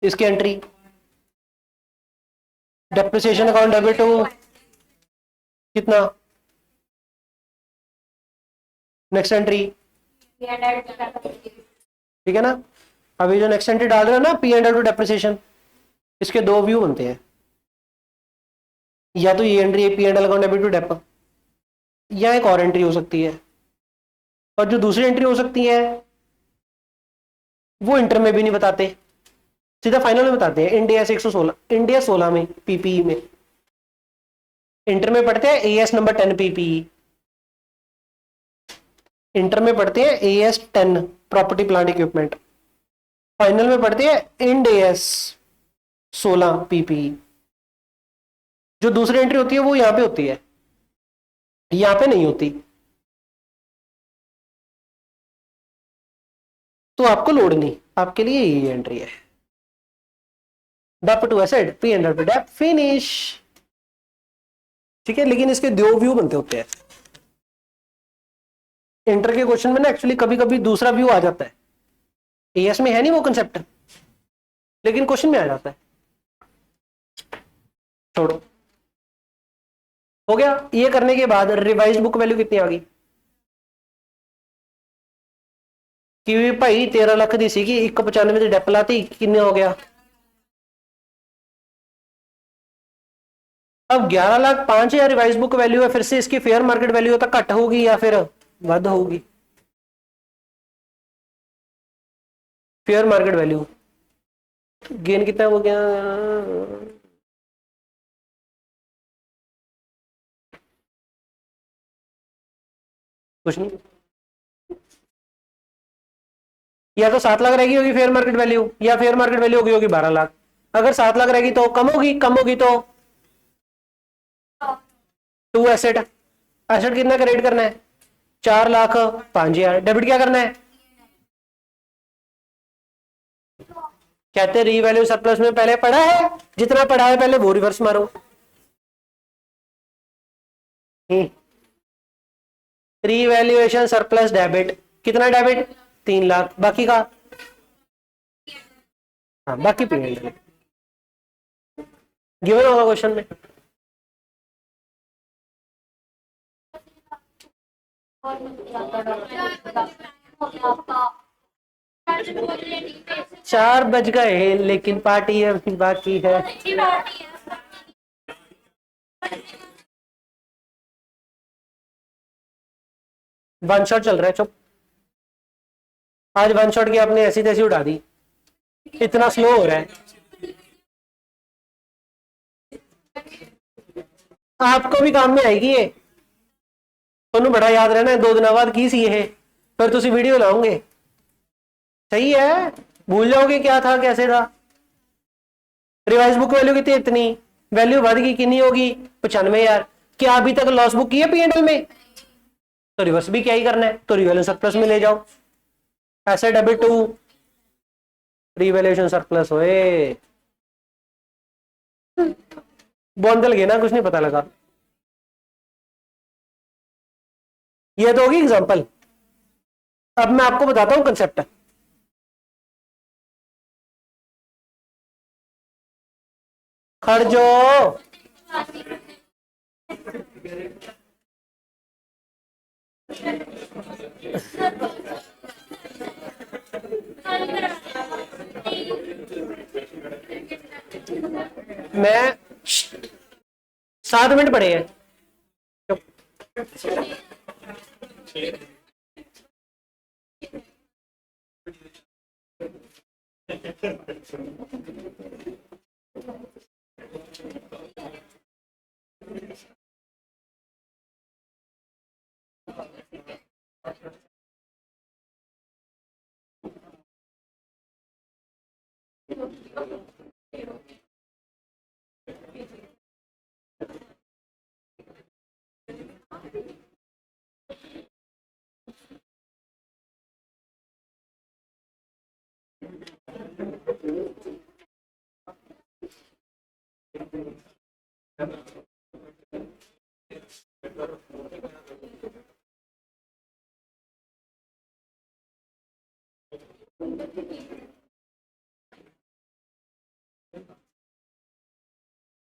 Speaker 1: इसकी एंट्री, डेप्रिसिएशन अकाउंट डेबिट हो कितना, नेक्स्ट एंट्री, ठीक है ना। अभी जो नेक्स्ट एंट्री डाल रहे हो ना P&L टू डेप्रिसिएशन, इसके दो व्यू बनते हैं, या तो ये एंट्री है P&L account debit to Depp, या एक और एंट्री हो सकती है, और जो दूसरी एंट्री हो सकती है वो इंटर में भी नहीं बताते, सीधा फाइनल में बताते हैं। इंडिया 116, इंडिया 16 में पीपीई में, इंटर में पढ़ते हैं AS नंबर 10 पीपीई, इंटर में पढ़ते हैं AS 10 property plant equipment, final में पढ़ते हैं इंड AS 16 पीपी। जो दूसरी एंट्री होती है वो यहां पे होती है, यहां पे नहीं होती, तो आपको लोड नहीं, आपके लिए यही एंट्री है। Dep to asset, P and dep, finish. ठीक है, लेकिन इसके दो व्यू बनते होते हैं। इंटर के क्वेश्चन में ना एक्चुअली कभी कभी दूसरा व्यू आ जाता है, एएस में है नहीं वो कंसेप्ट, लेकिन क्वेश्चन में आ जाता है। छोड़ो, हो गया। ये करने के बाद रिवाइज बुक वैल्यू कितनी आ गई कि भाई 13 ਲੱਖ ਦੀ ਸੀਗੀ, 195 ਦੀ ਡੈਪ ਲਾਤੀ, कितने हो गया? अब 11,05,000 रिवाइज बुक वैल्यू है, फिर से इसकी फेयर मार्केट वैल्यू तो घट होगी या फिर वध होगी? फेयर मार्केट वैल्यू गेन कितना हो गया? कुछ नहीं, या तो 7 लाख रहेगी होगी फेयर मार्केट वैल्यू, या फेयर मार्केट वैल्यू होगी होगी 12 लाख। अगर 7 लाख रहेगी तो कम होगी, कम होगी तो टू एसेट, एसेट कितना क्रेडिट करना है? 4,05,000। डेबिट क्या करना है? कहते रीवैल्यू सरप्लस में पहले पढ़ा है, जितना पढ़ा है पहले वो रिवर्स मारो। रीवैल्यूएशन सरप्लस डेबिट, कितना डेबिट? 3 लाख, बाकी का? हाँ, बाकी पेमेंट गिवन होगा क्वेश्चन में। चार बज गए लेकिन पार्टी अभी बाकी है। वन शॉट चल रहा है, चुप। आज वन शॉट की आपने ऐसी तैसी उड़ा दी, इतना स्लो हो रहा है। आपको भी काम में आएगी ये, ਤੁਹਾਨੂੰ बड़ा याद रहना है। 2 दिन बाद की सी ये, फिर तुम वीडियो लाओगे, सही है, भूल जाओगे क्या था कैसे था। रिवाइज बुक वैल्यू कितनी? इतनी वैल्यू बढ़ गई, कितनी होगी? 95,000। क्या अभी तक लॉस बुक की है पीएनएल में? तो रिवर्स भी क्या ही करना है, तो रिवैल्यूएशन सरप्लस में ले जाओ। Asset debit to revaluation surplus होए। बॉन्डल गए ना, कुछ नहीं पता लगा। ये तो होगी एग्जांपल। अब मैं आपको बताता हूं कंसेप्ट। खर्चो मैं 7 मिनट पड़े हैं।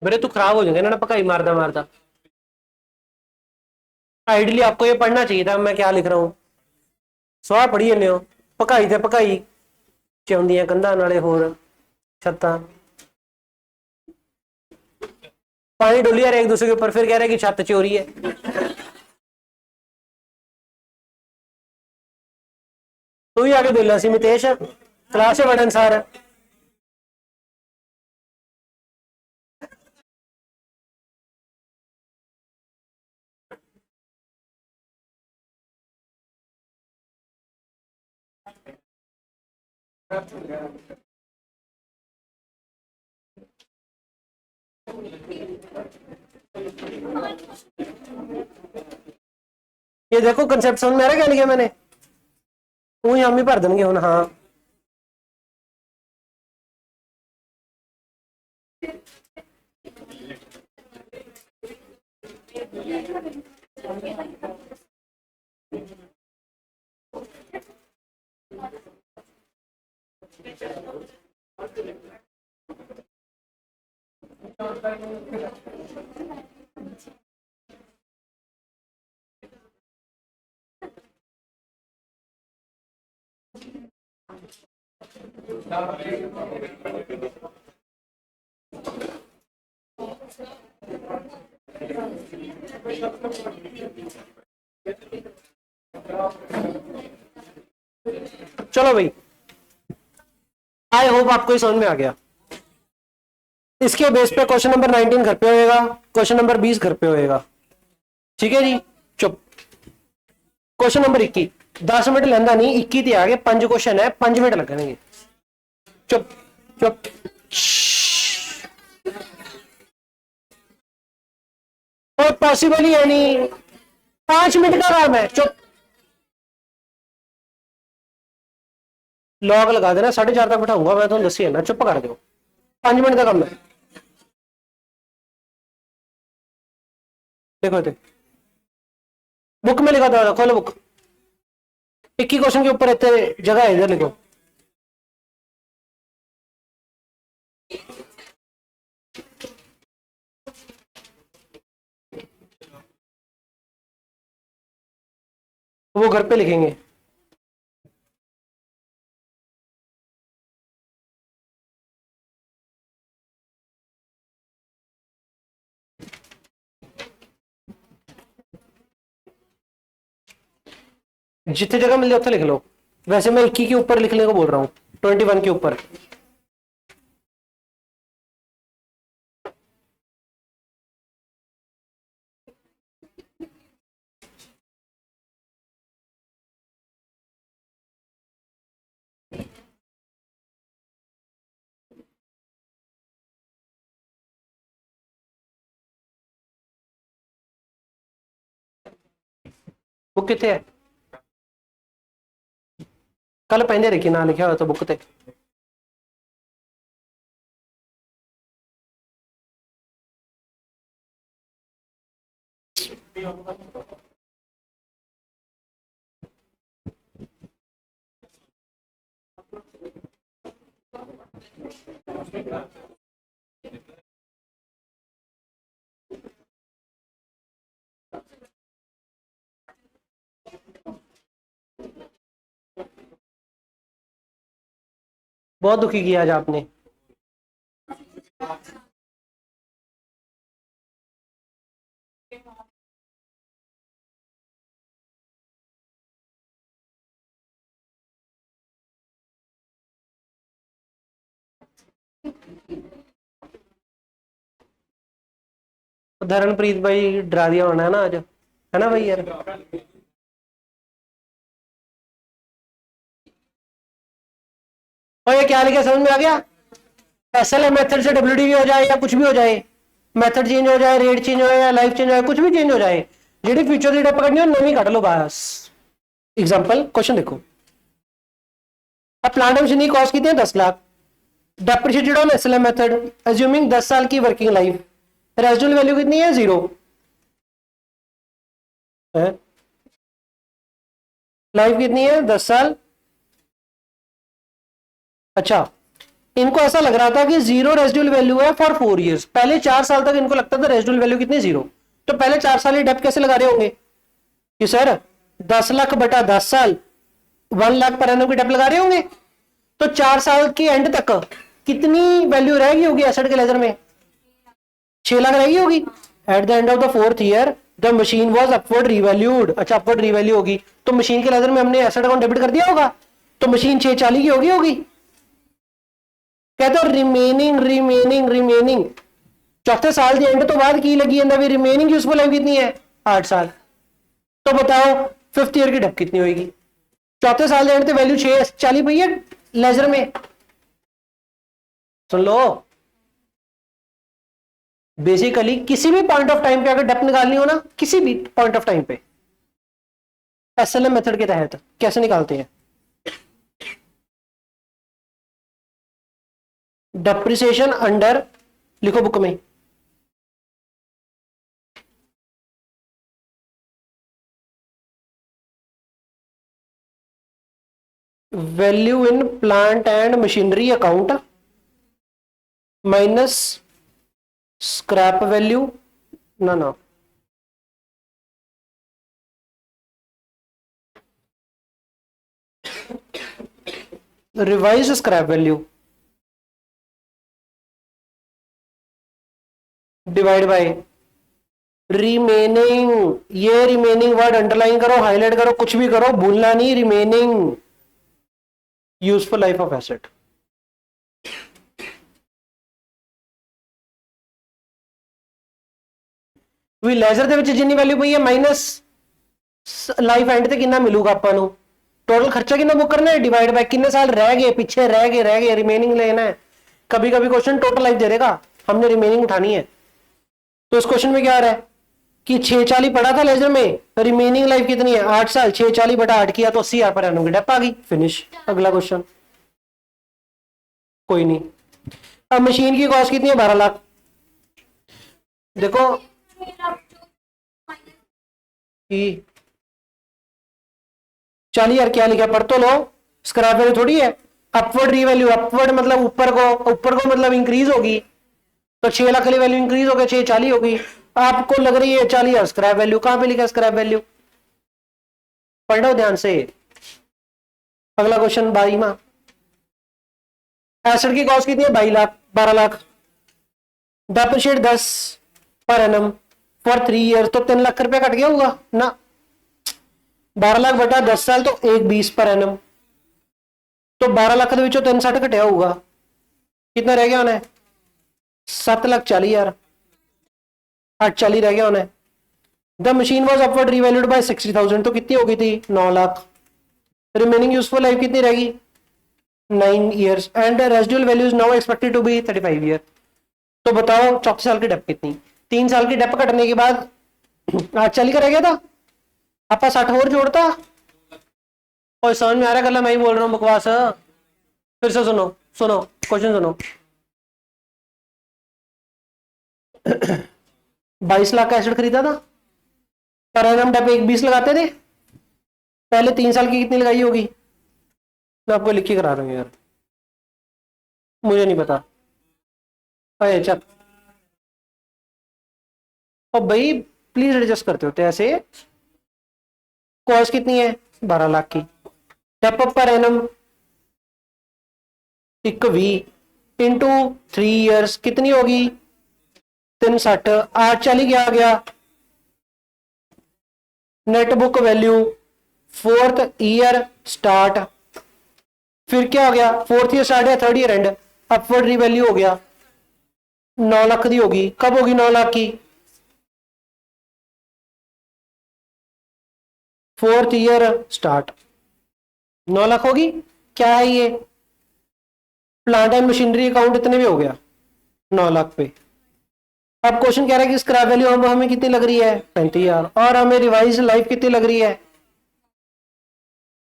Speaker 1: मेरे तो खराब हो जाएंगे ना पकाई मारदा मारदा। आइडली आपको ये पढ़ना चाहिए था, मैं क्या लिख रहा हूँ। सवाह पढ़ी जन्ने हो, पकाई ते पकाई चाउंदियां कंधा नाले होर छत्ता। पानी डोली आ रहा है एक दूसरे के ऊपर, फिर कह रहे हैं कि छत चोरी है। तू ही आगे बोला सी मितेश, क्लास बड़े अनुसार है। ये देखो कंसेप्ट समझ में आ रहा है क्या लिखा मैंने? वही हम ही भर देंगे हूं। हाँ चलो भाई, आई होप आपको समझ में आ गया। इसके बेस पे क्वेश्चन नंबर 19 घर पे होएगा, क्वेश्चन नंबर 20 घर पे होएगा। ठीक है जी, चुप। क्वेश्चन नंबर 21 10 मिनट लेंदा नहीं, 21 ही आ गए, 5 क्वेश्चन है, 5 मिनट लगेंगे। चुप चुप। और पॉसिबल ही है नहीं, 5 मिनट का काम है। चुप, लॉग लगा देना, 4:30 तक बैठाऊंगा मैं, तो दसी है ना, चुप कर दो। 5 मिनट का काम है। देखो देखो बुक में लिखा था, खोलो बुक। 21 क्वेश्चन के ऊपर इतने जगह है, इधर लिखो। वो घर पे लिखेंगे। जितने जगह मिल जाए उतना लिख लो। वैसे मैं 21 के ऊपर लिखने को बोल रहा हूँ, 21 के ऊपर। बुक कितने है? कल पहले रखी ना लिखा हो तो बुक ते। बहुत दुखी किया आज आपने। धर्मप्रीत भाई डरा दिया होना है ना आज, है ना भाई यार? और ये क्या लिखा, समझ में आ गया? एसएलए मेथड से डब्ल्यूडीवी हो जाए या कुछ भी हो जाए, मेथड चेंज हो जाए, रेट चेंज हो जाए या लाइफ चेंज हो जाए, कुछ भी चेंज हो जाए, जी फ्यूचर डेटा पकड़नी हो नवी काट लो बस। एग्जांपल क्वेश्चन देखो। अब प्लांट मशीनरी कॉस्ट कितनी है? 10 lakh. Depreciated on SLA method assuming 10 साल की वर्किंग लाइफ। रेजिडुअल वैल्यू कितनी है? 0 है। लाइफ कितनी है? 10 साल। अच्छा, इनको ऐसा लग रहा था कि 0 रेजिडुअल वैल्यू है फॉर 4 इयर्स। पहले 4 साल तक इनको लगता था रेजिडुअल वैल्यू कितनी? 0। तो पहले 4 साल ये डेप कैसे लगा रहे होंगे कि सर 10 लाख बटा 10 साल 1 लाख पर एनम की डेप लगा रहे होंगे। तो 4 साल के एंड तक कितनी वैल्यू रहेगी होगी एसेट के लेजर में? 6 लाख रहेगी होगी। At the end of the 4th year the machine was upward revalued. अच्छा, अपवर्ड रिवैल्यू होगी तो मशीन के लेजर में हमने एसेट अकाउंट डेबिट कर दिया होगा, तो मशीन 640 की होगी। कहते हो रिमेनिंग रिमेनिंग रिमेनिंग चौथे साल के एंड तो बाद की लगी है, रिमेनिंग यूजफुल लाइफ कितनी है? 8 साल। तो बताओ 5th ईयर की डेप कितनी होगी? चौथे साल के एंड तो वैल्यू 640 पई है लेजर में। सुन लो, बेसिकली किसी भी पॉइंट ऑफ टाइम पे अगर डेप्थ निकालनी हो ना, किसी भी पॉइंट ऑफ टाइम पे, एसएलएम मेथड के तहत कैसे निकालते हैं? डेप्रिसिएशन अंडर, लिखो बुक में, value in plant and machinery account minus scrap value, ना revised scrap value divide by remaining. ये रिमेनिंग वर्ड अंडरलाइन करो, हाईलाइट करो, कुछ भी करो, भूलना नहीं, remaining useful life of asset. ਵੀ ਲੈਜ਼ਰ ਦੇ ਵਿੱਚ ਜਿੰਨੀ ਵੈਲਿਊ ਪਈ ਹੈ ਮਾਈਨਸ ਲਾਈਫ ਐਂਡ ਤੇ ਕਿੰਨਾ ਮਿਲੂਗਾ ਆਪਾਂ ਨੂੰ, टोटल खर्चा कितना बुक करना है, डिवाइड बाय कितने साल रह गए, पीछे रह गए रिमेनिंग लेना है। कभी कभी क्वेश्चन टोटल लाइफ दे देगा, हमने रिमेनिंग उठानी है। तो इस क्वेश्चन में क्या आ रहा है कि 640 पड़ा था लेजर में, रिमेनिंग लाइफ कितनी है 8 साल, 640 बटा 8 किया तो 80,000 पर एनम की डेप आ गई, फिनिश। अगला क्वेश्चन कोई नहीं। अब मशीन की कॉस्ट कितनी है 12 लाख। देखो कि 40,000 क्या लिखा, पढ़ तो लो, स्क्रैप वैल्यू थोड़ी है, अपवर्ड रीवैल्यू, अपवर्ड मतलब ऊपर को मतलब इंक्रीज होगी, तो 6 लाख की वैल्यू इंक्रीज हो गया, 640 होगी। आपको लग रही है 40,000 स्क्रैप वैल्यू, कहां पे लिखा स्क्रैप वैल्यू, पढ़ लो ध्यान से। अगला क्वेश्चन 22वां, एसेट की कॉस्ट कितनी है 22 lakh, 12 lakh, depreciate 10 per annum for 3 year, तो 3 लाख रुपया कट गया होगा ना, 12 लाख बटा 10 साल तो 1,20 पर एनम, तो 12 लाख के विचों 360 घटिया होगा, कितना रह गया उन्हें 7,40,000, 840 रह गया उन्हें। The machine was upward revalued by 60,000, तो कितनी हो गई थी 9 लाख। रिमेनिंग यूजफुल लाइफ कितनी रहेगी 9 years and residual value is now expected to be 35 year. तो बताओ 34 साल की डेप कितनी, 3 साल की डेप कटने के बाद 840 का रह गया था, आपा 60 और जोड़ता। और समझ में आ रहा है, मैं ही बोल रहा हूँ बकवास। फिर से सुनो क्वेश्चन सुनो। 22 लाख का एसेट खरीदा था, पर एनम डेप 1,20 लगाते थे, पहले 3 साल की कितनी लगाई होगी, मैं आपको लिख के करा रहा हूँ यार, मुझे नहीं पता। अरे चल और भाई प्लीज एडजस्ट करते होते ऐसे। कॉस्ट कितनी है 12 लाख की, Depp per annum 1,20 into 3 years कितनी होगी 360, 840 क्या आ गया net book value 4th year start, फिर क्या हो गया 4th ईयर स्टार्ट है 3rd year and, upward revalue हो गया 9 लाख की होगी, कब होगी 9 लाख की 4th ईयर स्टार्ट, 9 लाख होगी। क्या है ये प्लांट एंड मशीनरी अकाउंट इतने में हो गया 9 लाख पे। अब क्वेश्चन कह रहा है कि स्क्रैप वैल्यू हमें कितनी लग रही है 35,000, और हमें रिवाइज लाइफ कितनी लग रही है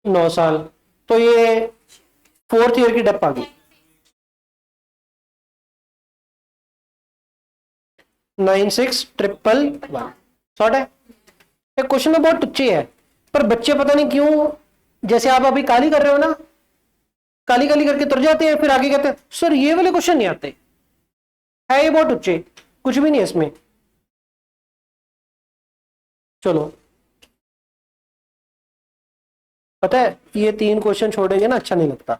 Speaker 1: 9 साल, तो ये 4th ईयर की डेप आ गई 96,111 शॉर्ट है। क्वेश्चन में बहुत टुच्चे है, पर बच्चे पता नहीं क्यों, जैसे आप अभी काली कर रहे हो ना, काली काली करके तुर जाते हैं, फिर आगे कहते हैं सर ये वाले क्वेश्चन नहीं आते, है ये बहुत टुच्चे, कुछ भी नहीं है इसमें। चलो पता है ये 3 क्वेश्चन छोड़ेंगे ना अच्छा नहीं लगता।